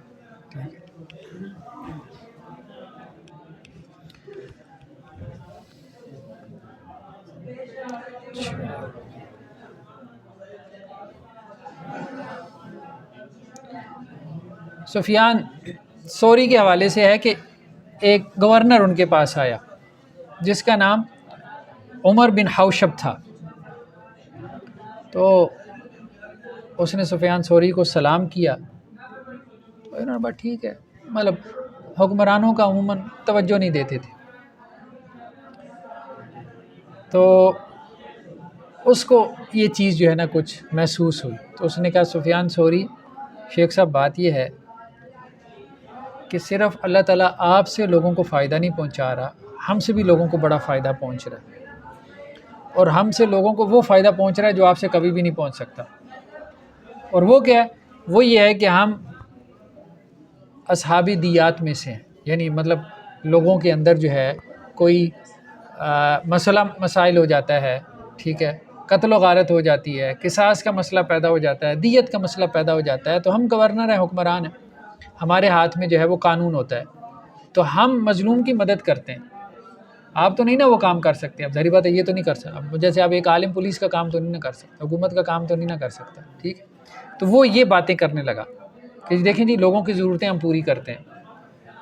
سفیان ثوری کے حوالے سے ہے کہ ایک گورنر ان کے پاس آیا جس کا نام عمر بن حوشب تھا، تو اس نے سفیان ثوری کو سلام کیا، تو انہوں نے بات ٹھیک ہے، مطلب حکمرانوں کا عموماً توجہ نہیں دیتے تھے، تو اس کو یہ چیز جو ہے نا کچھ محسوس ہوئی، تو اس نے کہا سفیان ثوری شیخ صاحب بات یہ ہے کہ صرف اللہ تعالیٰ آپ سے لوگوں کو فائدہ نہیں پہنچا رہا، ہم سے بھی لوگوں کو بڑا فائدہ پہنچ رہا ہے، اور ہم سے لوگوں کو وہ فائدہ پہنچ رہا ہے جو آپ سے کبھی بھی نہیں پہنچ سکتا، اور وہ کیا ہے، وہ یہ ہے کہ ہم اصحابی دیات میں سے ہیں، یعنی مطلب لوگوں کے اندر جو ہے کوئی مسئلہ مسائل ہو جاتا ہے، ٹھیک ہے، قتل و غارت ہو جاتی ہے، قصاص کا مسئلہ پیدا ہو جاتا ہے، دیت کا مسئلہ پیدا ہو جاتا ہے، تو ہم گورنر ہیں، حکمران ہیں، ہمارے ہاتھ میں جو ہے وہ قانون ہوتا ہے، تو ہم مظلوم کی مدد کرتے ہیں، آپ تو نہیں نا وہ کام کر سکتے، اب ظاہری بات ہے یہ تو نہیں کر سکتے، اب جیسے آپ ایک عالم پولیس کا کام تو نہیں نہ کر سکتے، حکومت کا کام تو نہیں نہ کر سکتا، ٹھیک ہے، تو وہ یہ باتیں کرنے لگا کہ دیکھیں جی لوگوں کی ضرورتیں ہم پوری کرتے ہیں،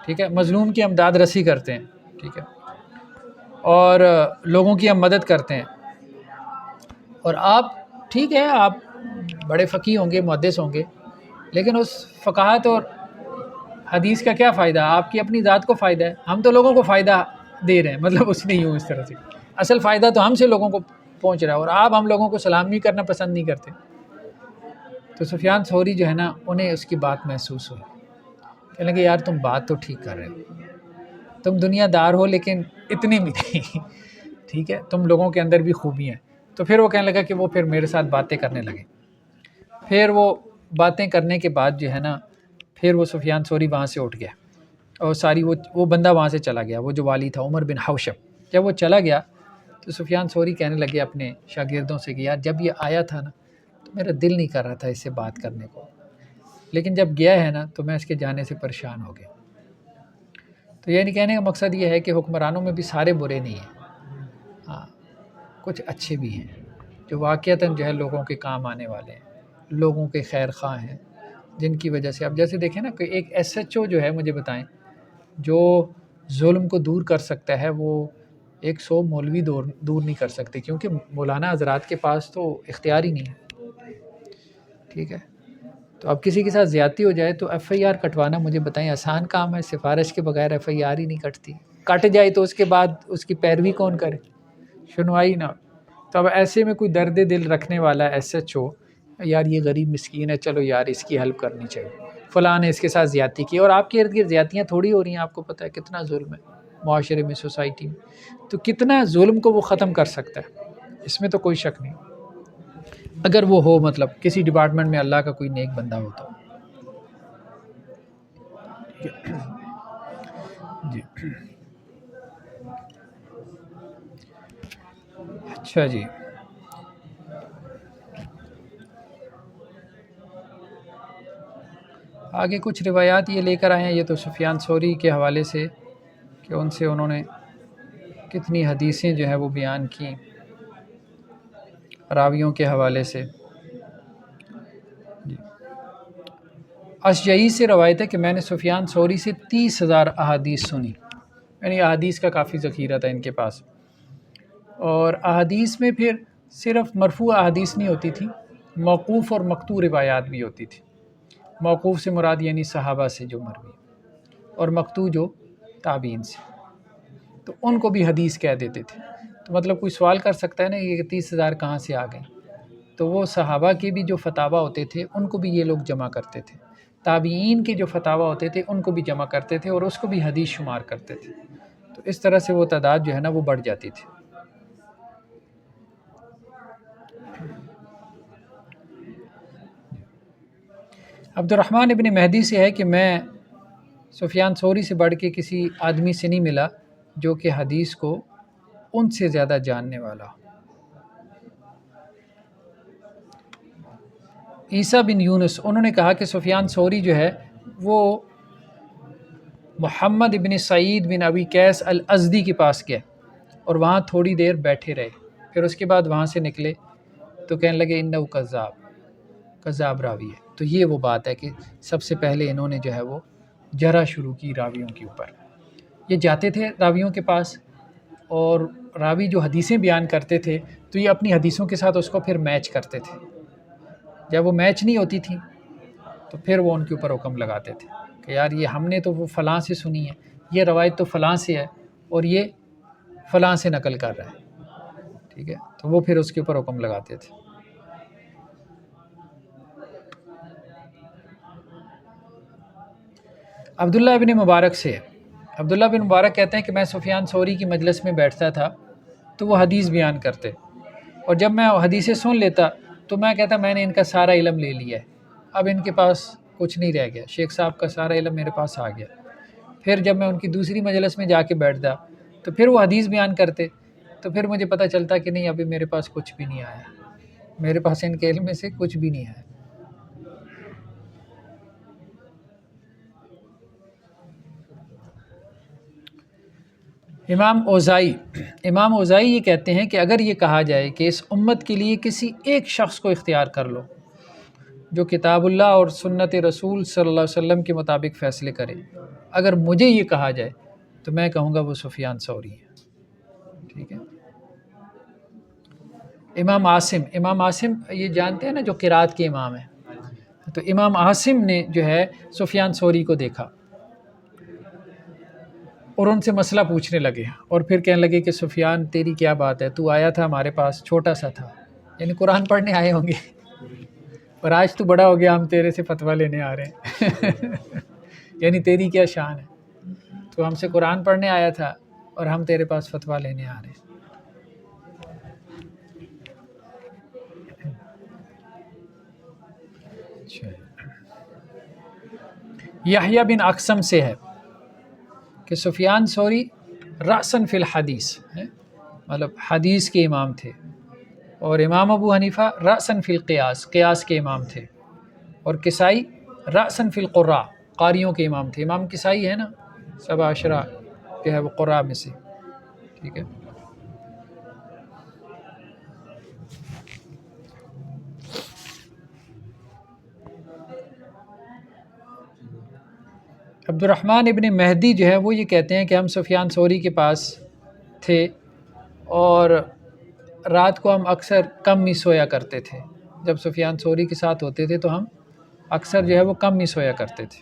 ٹھیک ہے، مظلوم کی امداد رسی کرتے ہیں، ٹھیک ہے، اور لوگوں کی ہم مدد کرتے ہیں، اور آپ ٹھیک ہے آپ بڑے فقیہ ہوں گے، محدث ہوں گے، لیکن اس فقاہت اور حدیث کا کیا فائدہ؟ آپ کی اپنی ذات کو فائدہ ہے، ہم تو لوگوں کو فائدہ دے رہے ہیں، مطلب اس نے یوں اس طرح سے اصل فائدہ تو ہم سے لوگوں کو پہنچ رہا ہے، اور آپ ہم لوگوں کو سلام بھی کرنا پسند نہیں کرتے۔ تو سفیان ثوری جو ہے نا، انہیں اس کی بات محسوس ہوئی، کہنے لگے یار تم بات تو ٹھیک کر رہے ہو، تم دنیا دار ہو لیکن اتنی بھی نہیں، ٹھیک ہے، تم لوگوں کے اندر بھی خوبی ہیں۔ تو پھر وہ کہنے لگا کہ وہ پھر میرے ساتھ باتیں کرنے لگے، پھر وہ باتیں کرنے کے بعد جو ہے نا، پھر وہ سفیان ثوری وہاں سے اٹھ گیا، اور ساری وہ بندہ وہاں سے چلا گیا، وہ جو والی تھا عمر بن حوشب، جب وہ چلا گیا تو سفیان ثوری کہنے لگے اپنے شاگردوں سے کہ یار جب یہ آیا تھا نا تو میرا دل نہیں کر رہا تھا اس سے بات کرنے کو، لیکن جب گیا ہے نا تو میں اس کے جانے سے پریشان ہو گیا۔ تو یعنی کہنے کا مقصد یہ ہے کہ حکمرانوں میں بھی سارے برے نہیں ہیں، ہاں کچھ اچھے بھی ہیں جو واقعتاً جو ہے لوگوں کے کام آنے والے ہیں، لوگوں کے خیر خواہ ہیں، جن کی وجہ سے اب جیسے دیکھیں نا کہ ایک ایس ایچ او جو ہے، مجھے بتائیں، جو ظلم کو دور کر سکتا ہے وہ 100 مولوی دور نہیں کر سکتے، کیونکہ مولانا حضرات کے پاس تو اختیار ہی نہیں ہے، ٹھیک ہے۔ تو اب کسی کے ساتھ زیادتی ہو جائے تو ایف آئی آر کٹوانا مجھے بتائیں آسان کام ہے؟ سفارش کے بغیر ایف آئی آر ہی نہیں کٹتی، کٹ جائے تو اس کے بعد اس کی پیروی کون کرے؟ سنوائی نہ۔ تو اب ایسے میں کوئی درد دل رکھنے والا ایس ایچ او، یار یہ غریب مسکین ہے، چلو یار اس کی ہیلپ کرنی چاہیے، فلاں نے اس کے ساتھ زیادتی کی، اور آپ کے ارد گرد زیادتیاں تھوڑی ہو رہی ہیں، آپ کو پتہ ہے کتنا ظلم ہے معاشرے میں، سوسائٹی میں، تو کتنا ظلم کو وہ ختم کر سکتا ہے، اس میں تو کوئی شک نہیں، اگر وہ ہو مطلب کسی ڈپارٹمنٹ میں اللہ کا کوئی نیک بندہ ہو تو۔ جی اچھا جی، آگے کچھ روایات یہ لے کر آئے ہیں، یہ تو سفیان ثوری کے حوالے سے کہ ان سے انہوں نے کتنی حدیثیں جو ہیں وہ بیان کی راویوں کے حوالے سے۔ جی، اشجعی سے روایت ہے کہ میں نے سفیان ثوری سے 30,000 احادیث سنی، یعنی احادیث کا کافی ذخیرہ تھا ان کے پاس، اور احادیث میں پھر صرف مرفوع احادیث نہیں ہوتی تھی، موقوف اور مقطوع روایات بھی ہوتی تھی۔ موقوف سے مراد یعنی صحابہ سے جو مروی، اور مقطوع جو تابعین سے، تو ان کو بھی حدیث کہہ دیتے تھے۔ تو مطلب کوئی سوال کر سکتا ہے نا یہ 30,000 کہاں سے آ گئے؟ تو وہ صحابہ کے بھی جو فتاویٰ ہوتے تھے ان کو بھی یہ لوگ جمع کرتے تھے، تابعین کے جو فتاویٰ ہوتے تھے ان کو بھی جمع کرتے تھے، اور اس کو بھی حدیث شمار کرتے تھے، تو اس طرح سے وہ تعداد جو ہے نا وہ بڑھ جاتی تھی۔ عبد الرحمن ابن مہدی سے ہے کہ میں سفیان ثوری سے بڑھ کے کسی آدمی سے نہیں ملا جو کہ حدیث کو ان سے زیادہ جاننے والا ہو۔ عیسیٰ بن یونس انہوں نے کہا کہ سفیان ثوری جو ہے وہ محمد ابن سعید بن ابی قیس الازدی کے پاس گئے اور وہاں تھوڑی دیر بیٹھے رہے، پھر اس کے بعد وہاں سے نکلے تو کہنے لگے انہو کذاب راوی ہے۔ تو یہ وہ بات ہے کہ سب سے پہلے انہوں نے جو ہے وہ جرح شروع کی راویوں کے اوپر۔ یہ جاتے تھے راویوں کے پاس، اور راوی جو حدیثیں بیان کرتے تھے تو یہ اپنی حدیثوں کے ساتھ اس کو پھر میچ کرتے تھے، جب وہ میچ نہیں ہوتی تھی تو پھر وہ ان کے اوپر حکم لگاتے تھے کہ یار یہ ہم نے تو وہ فلاں سے سنی ہے، یہ روایت تو فلاں سے ہے، اور یہ فلاں سے نقل کر رہا ہے، ٹھیک ہے، تو وہ پھر اس کے اوپر حکم لگاتے تھے۔ عبداللہ ابن مبارک سے، عبداللہ بن مبارک کہتے ہیں کہ میں سفیان ثوری کی مجلس میں بیٹھتا تھا تو وہ حدیث بیان کرتے، اور جب میں حدیثیں سن لیتا تو میں کہتا میں نے ان کا سارا علم لے لیا ہے، اب ان کے پاس کچھ نہیں رہ گیا، شیخ صاحب کا سارا علم میرے پاس آ گیا۔ پھر جب میں ان کی دوسری مجلس میں جا کے بیٹھتا تو پھر وہ حدیث بیان کرتے، تو پھر مجھے پتہ چلتا کہ نہیں ابھی میرے پاس کچھ بھی نہیں آیا، میرے پاس ان کے علم میں سے کچھ بھی نہیں آیا۔ امام اوزائی یہ کہتے ہیں کہ اگر یہ کہا جائے کہ اس امت کے لیے کسی ایک شخص کو اختیار کر لو جو کتاب اللہ اور سنت رسول صلی اللہ علیہ وسلم کے مطابق فیصلے کرے، اگر مجھے یہ کہا جائے تو میں کہوں گا وہ سفیان ثوری ہے. ٹھیک ہے. امام عاصم یہ جانتے ہیں نا جو قرات کے امام ہیں، تو امام عاصم نے جو ہے سفیان ثوری کو دیکھا اور ان سے مسئلہ پوچھنے لگے، اور پھر کہنے لگے کہ سفیان تیری کیا بات ہے، تو آیا تھا ہمارے پاس چھوٹا سا تھا، یعنی قرآن پڑھنے آئے ہوں گے، اور آج تو بڑا ہو گیا ہم تیرے سے فتویٰ لینے آ رہے ہیں یعنی تیری کیا شان ہے، تو ہم سے قرآن پڑھنے آیا تھا اور ہم تیرے پاس فتویٰ لینے آ رہے ہیں. یحییٰ بن اقسم سے ہے کہ سفیان ثوری رأسن فی الحدیث، مطلب حدیث کے امام تھے، اور امام ابو حنیفہ رأسن فی القیاس، قیاس کے امام تھے، اور کسائی رأسن فی القراء، قاریوں کے امام تھے. امام کسائی ہے نا، سب عشرہ جو ہے وہ قراء میں سے. ٹھیک ہے. عبد الرحمن ابن مہدی جو ہے وہ یہ کہتے ہیں کہ ہم سفیان ثوری کے پاس تھے اور رات کو ہم اکثر کم ہی سویا کرتے تھے. جب سفیان ثوری کے ساتھ ہوتے تھے تو ہم اکثر جو ہے وہ کم ہی سویا کرتے تھے،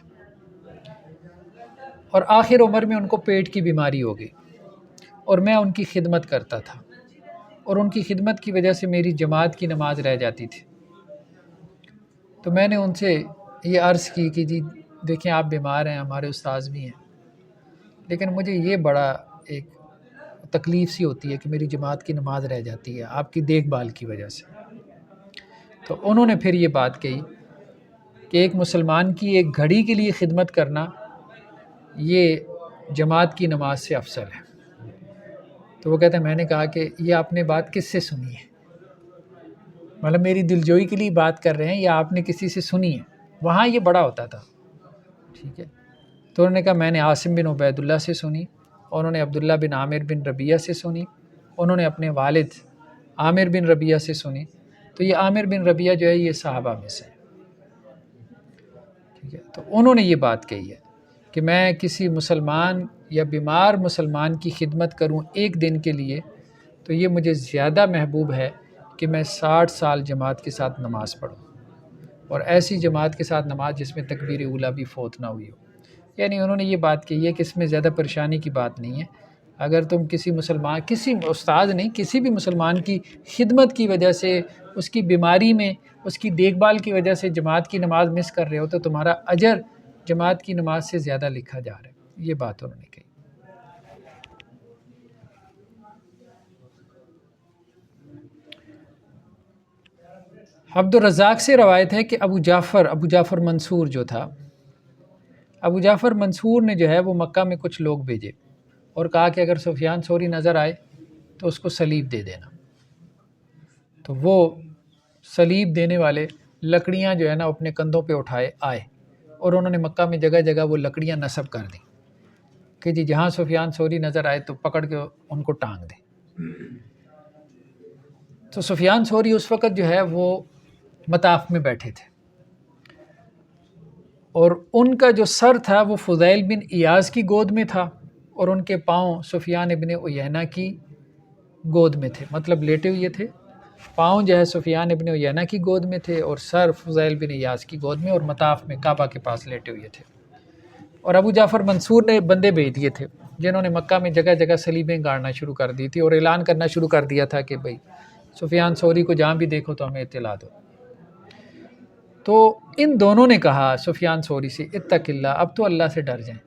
اور آخر عمر میں ان کو پیٹ کی بیماری ہو گئی، اور میں ان کی خدمت کرتا تھا، اور ان کی خدمت کی وجہ سے میری جماعت کی نماز رہ جاتی تھی. تو میں نے ان سے یہ عرض کی کہ جی دیکھیں آپ بیمار ہیں، ہمارے استاذ بھی ہیں، لیکن مجھے یہ بڑا ایک تکلیف سی ہوتی ہے کہ میری جماعت کی نماز رہ جاتی ہے آپ کی دیکھ بھال کی وجہ سے. تو انہوں نے پھر یہ بات کہی کہ ایک مسلمان کی ایک گھڑی کے لیے خدمت کرنا یہ جماعت کی نماز سے افضل ہے. تو وہ کہتے ہیں میں نے کہا کہ یہ آپ نے بات کس سے سنی ہے، مطلب میری دلجوئی کے لیے بات کر رہے ہیں یا آپ نے کسی سے سنی ہے؟ وہاں یہ بڑا ہوتا تھا. ٹھیک ہے. تو انہوں نے کہا میں نے عاصم بن عبید اللہ سے سنی، انہوں نے عبداللہ بن عامر بن ربیعہ سے سنی، انہوں نے اپنے والد عامر بن ربیعہ سے سنی. تو یہ عامر بن ربیعہ جو ہے یہ صحابہ میں سے. ٹھیک ہے. تو انہوں نے یہ بات کہی ہے کہ میں کسی مسلمان یا بیمار مسلمان کی خدمت کروں ایک دن کے لیے تو یہ مجھے زیادہ محبوب ہے کہ میں 60 سال جماعت کے ساتھ نماز پڑھوں، اور ایسی جماعت کے ساتھ نماز جس میں تکبیر اولیٰ بھی فوت نہ ہوئی ہو. یعنی انہوں نے یہ بات کہی ہے کہ اس میں زیادہ پریشانی کی بات نہیں ہے. اگر تم کسی مسلمان، کسی استاد نہیں، کسی بھی مسلمان کی خدمت کی وجہ سے، اس کی بیماری میں اس کی دیکھ بھال کی وجہ سے جماعت کی نماز مس کر رہے ہو تو تمہارا اجر جماعت کی نماز سے زیادہ لکھا جا رہا ہے. یہ بات انہوں نے کہی. عبد الرزاق سے روایت ہے کہ ابو جعفر منصور جو تھا، ابو جعفر منصور نے جو ہے وہ مکہ میں کچھ لوگ بھیجے اور کہا کہ اگر سفیان ثوری نظر آئے تو اس کو صلیب دے دینا. تو وہ صلیب دینے والے لکڑیاں جو ہے نا اپنے کندھوں پہ اٹھائے آئے، اور انہوں نے مکہ میں جگہ جگہ وہ لکڑیاں نصب کر دیں کہ جی جہاں سفیان ثوری نظر آئے تو پکڑ کے ان کو ٹانگ دیں. تو سفیان ثوری اس وقت جو ہے وہ مطاف میں بیٹھے تھے، اور ان کا جو سر تھا وہ فضیل بن ایاز کی گود میں تھا، اور ان کے پاؤں سفیان ابن عیینہ کی گود میں تھے، مطلب لیٹے ہوئے تھے. پاؤں جو ہے سفیان ابن عیینہ کی گود میں تھے اور سر فضیل بن ایاز کی گود میں، اور مطاف میں کعبہ کے پاس لیٹے ہوئے تھے. اور ابو جعفر منصور نے بندے بھیج دیے تھے جنہوں نے مکہ میں جگہ جگہ صلیبیں گاڑنا شروع کر دی تھی اور اعلان کرنا شروع کر دیا تھا کہ بھئی سفیان ثوری کو جہاں بھی دیکھو تو ہمیں اطلاع دو. تو ان دونوں نے کہا سفیان ثوری سے اتق اللہ، اب تو اللہ سے ڈر جائیں،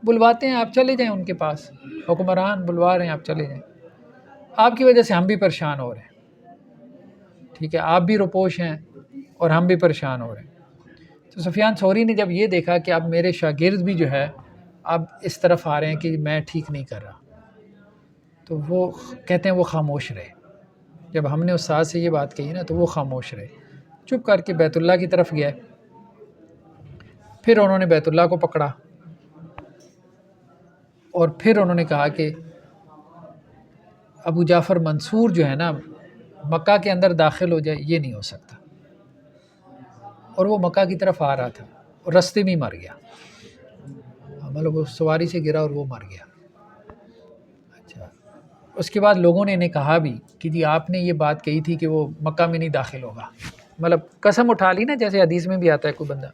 بلواتے ہیں آپ چلے جائیں ان کے پاس، حکمران بلوا رہے ہیں آپ چلے جائیں، آپ کی وجہ سے ہم بھی پریشان ہو رہے ہیں. ٹھیک ہے، آپ بھی روپوش ہیں اور ہم بھی پریشان ہو رہے ہیں. تو سفیان ثوری نے جب یہ دیکھا کہ اب میرے شاگرد بھی جو ہے اب اس طرف آ رہے ہیں کہ میں ٹھیک نہیں کر رہا، تو وہ کہتے ہیں وہ خاموش رہے. جب ہم نے استاد سے یہ بات کہی نا تو وہ خاموش رہے، چپ کر کے بیت اللہ کی طرف گئے. پھر انہوں نے بیت اللہ کو پکڑا اور پھر انہوں نے کہا کہ ابو جعفر منصور جو ہے نا مکہ کے اندر داخل ہو جائے، یہ نہیں ہو سکتا. اور وہ مکہ کی طرف آ رہا تھا اور رستے میں ہی مر گیا. مطلب وہ سواری سے گرا اور وہ مر گیا. اچھا، اس کے بعد لوگوں نے انہیں کہا بھی کہ جی آپ نے یہ بات کہی تھی کہ وہ مکہ میں نہیں داخل ہوگا. مطلب قسم اٹھا لی نا، جیسے حدیث میں بھی آتا ہے کوئی بندہ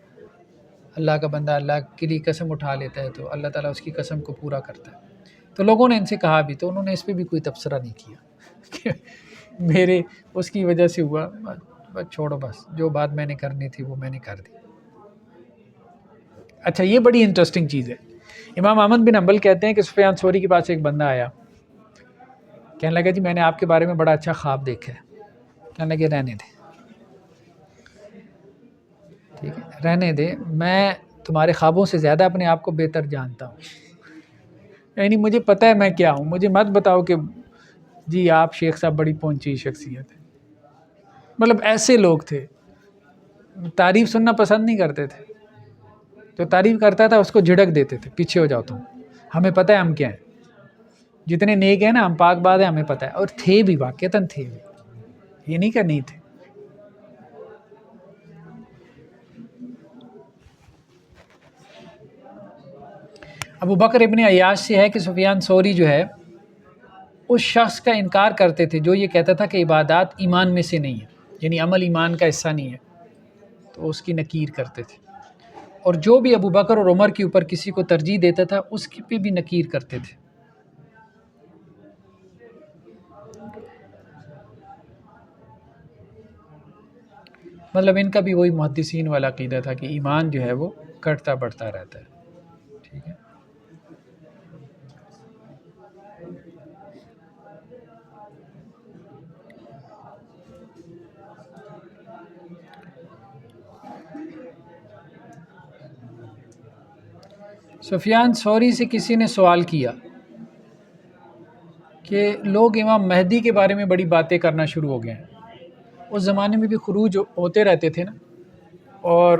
اللہ کا بندہ اللہ کے لیے قسم اٹھا لیتا ہے تو اللہ تعالیٰ اس کی قسم کو پورا کرتا ہے. تو لوگوں نے ان سے کہا بھی، تو انہوں نے اس پہ بھی کوئی تبصرہ نہیں کیا کہ میرے اس کی وجہ سے ہوا. بس چھوڑو، بس جو بات میں نے کرنی تھی وہ میں نے کر دی. اچھا، یہ بڑی انٹرسٹنگ چیز ہے. امام احمد بن حنبل کہتے ہیں کہ سفیان ثوری کے پاس ایک بندہ آیا، کہنے لگا جی میں نے آپ کے بارے میں بڑا اچھا خواب دیکھا ہے. کہنے لگے رہنے دے، ٹھیک ہے رہنے دے، میں تمہارے خوابوں سے زیادہ اپنے آپ کو بہتر جانتا ہوں. یعنی مجھے پتہ ہے میں کیا ہوں، مجھے مت بتاؤ کہ جی آپ شیخ صاحب بڑی پہنچی شخصیت ہے. مطلب ایسے لوگ تھے، تعریف سننا پسند نہیں کرتے تھے. جو تعریف کرتا تھا اس کو جھڑک دیتے تھے، پیچھے ہو جاؤ تم، ہمیں پتہ ہے ہم کیا ہیں، جتنے نیک ہیں نا ہم پاک باز ہیں، ہمیں پتہ ہے. اور تھے بھی، واقعتاً تھے بھی، یہ نہیں کہ نہیں تھے. ابو بکر ابن عیاش سے ہے کہ سفیان ثوری جو ہے اس شخص کا انکار کرتے تھے جو یہ کہتا تھا کہ عبادات ایمان میں سے نہیں ہے، یعنی عمل ایمان کا حصہ نہیں ہے، تو اس کی نکیر کرتے تھے. اور جو بھی ابو بکر اور عمر کے اوپر کسی کو ترجیح دیتا تھا اس کی پہ بھی نکیر کرتے تھے. مطلب ان کا بھی وہی محدثین والا عقیدہ تھا کہ ایمان جو ہے وہ کٹتا بڑھتا رہتا ہے. ٹھیک ہے. سفیان ثوری سے کسی نے سوال کیا کہ لوگ امام مہدی کے بارے میں بڑی باتیں کرنا شروع ہو گئے ہیں. اس زمانے میں بھی خروج ہوتے رہتے تھے نا، اور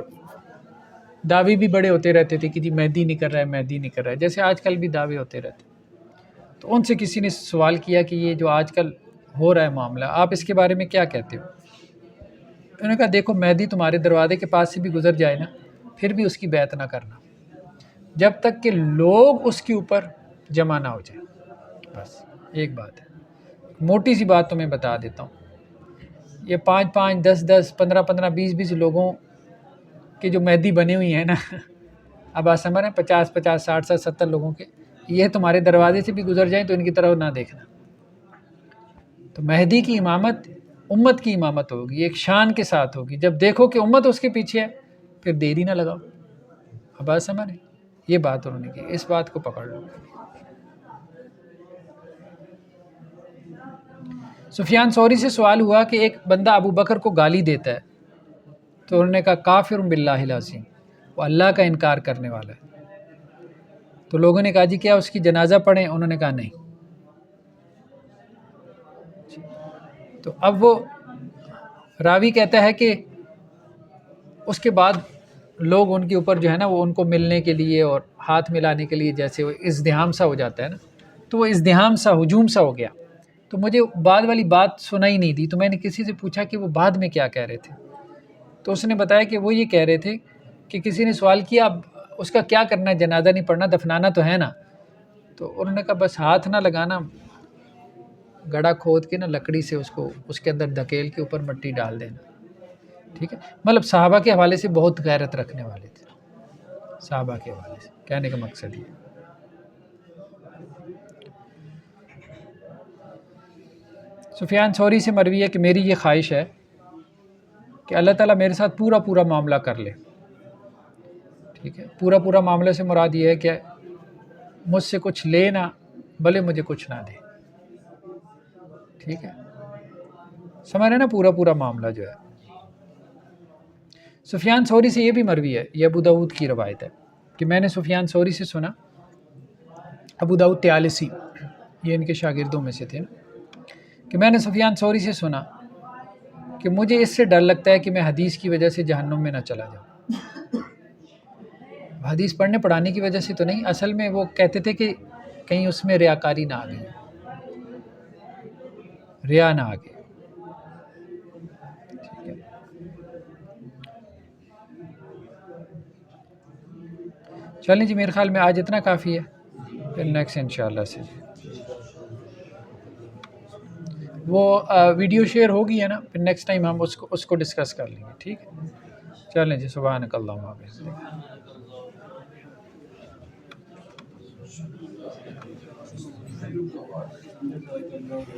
دعوے بھی بڑے ہوتے رہتے تھے کہ جی مہدی نہیں کر رہا ہے، مہدی نہیں کر رہا ہے، جیسے آج کل بھی دعوے ہوتے رہتے. تو ان سے کسی نے سوال کیا کہ یہ جو آج کل ہو رہا ہے معاملہ، آپ اس کے بارے میں کیا کہتے ہو؟ انہوں نے کہا دیکھو مہدی تمہارے دروازے کے پاس سے بھی گزر جائے نا، پھر بھی اس کی بیعت نہ کرنا جب تک کہ لوگ اس کے اوپر جمع نہ ہو جائیں. بس ایک بات ہے، موٹی سی بات تمہیں بتا دیتا ہوں. یہ 5 10 15 15 20 لوگوں کے جو مہدی بنے ہوئی ہیں نا، اب آپ سمجھ رہے ہیں 50 60 70 لوگوں کے، یہ تمہارے دروازے سے بھی گزر جائیں تو ان کی طرف نہ دیکھنا. تو مہدی کی امامت امت کی امامت ہوگی، ایک شان کے ساتھ ہوگی. جب دیکھو کہ امت اس کے پیچھے ہے پھر دیری نہ لگاؤ. اب بات سمجھ رہے، یہ بات انہوں نے کی، اس بات کو پکڑ لو. سفیان ثوری سے سوال ہوا کہ ایک بندہ ابو بکر کو گالی دیتا ہے، تو انہوں نے کہا کافر باللہ العظیم، وہ اللہ کا انکار کرنے والا ہے. تو لوگوں نے کہا جی کیا اس کی جنازہ پڑھیں؟ انہوں نے کہا نہیں. تو اب وہ راوی کہتا ہے کہ اس کے بعد لوگ ان کے اوپر جو ہے نا وہ ان کو ملنے کے لیے اور ہاتھ ملانے کے لیے جیسے وہ ازدحام سا ہو جاتا ہے نا، تو وہ ازدحام سا ہجوم سا ہو گیا. تو مجھے بعد والی بات سنائی نہیں دی، تو میں نے کسی سے پوچھا کہ وہ بعد میں کیا کہہ رہے تھے. تو اس نے بتایا کہ وہ یہ کہہ رہے تھے کہ کسی نے سوال کیا اب اس کا کیا کرنا ہے، جنازہ نہیں پڑھنا، دفنانا تو ہے نا. تو انہوں نے کہا بس ہاتھ نہ لگانا، گڑھا کھود کے نا لکڑی سے اس کو اس کے اندر دھکیل کے اوپر مٹی ڈال دینا. ٹھیک ہے. مطلب صحابہ کے حوالے سے بہت غیرت رکھنے والے تھے، صحابہ کے حوالے سے کہنے کا مقصد یہ. سفیان ثوری سے مروی ہے کہ میری یہ خواہش ہے کہ اللہ تعالیٰ میرے ساتھ پورا معاملہ کر لے. ٹھیک ہے. پورا معاملہ سے مراد یہ ہے کہ مجھ سے کچھ لے نہ، بھلے مجھے کچھ نہ دے. ٹھیک ہے. سمجھ رہے نا، پورا معاملہ جو ہے. سفیان ثوری سے یہ بھی مروی ہے، یہ ابو داؤد کی روایت ہے کہ میں نے سفیان ثوری سے سنا، ابو داؤد طیالسی یہ ان کے شاگردوں میں سے تھے نا، کہ میں نے سفیان ثوری سے سنا کہ مجھے اس سے ڈر لگتا ہے کہ میں حدیث کی وجہ سے جہنم میں نہ چلا جاؤں. حدیث پڑھنے پڑھانے کی وجہ سے تو نہیں، اصل میں وہ کہتے تھے کہ کہیں اس میں ریاکاری نہ آ گئی، ریا نہ آ گئی. چلیں جی، میرے خیال میں آج اتنا کافی ہے، پھر نیکسٹ انشاءاللہ سے جی وہ ویڈیو شیئر ہوگی ہے نا، پھر نیکسٹ ٹائم ہم اس کو ڈسکس کر لیں گے، ٹھیک ہے؟ چلیں جی، سبحانک اللہم و بحمدک.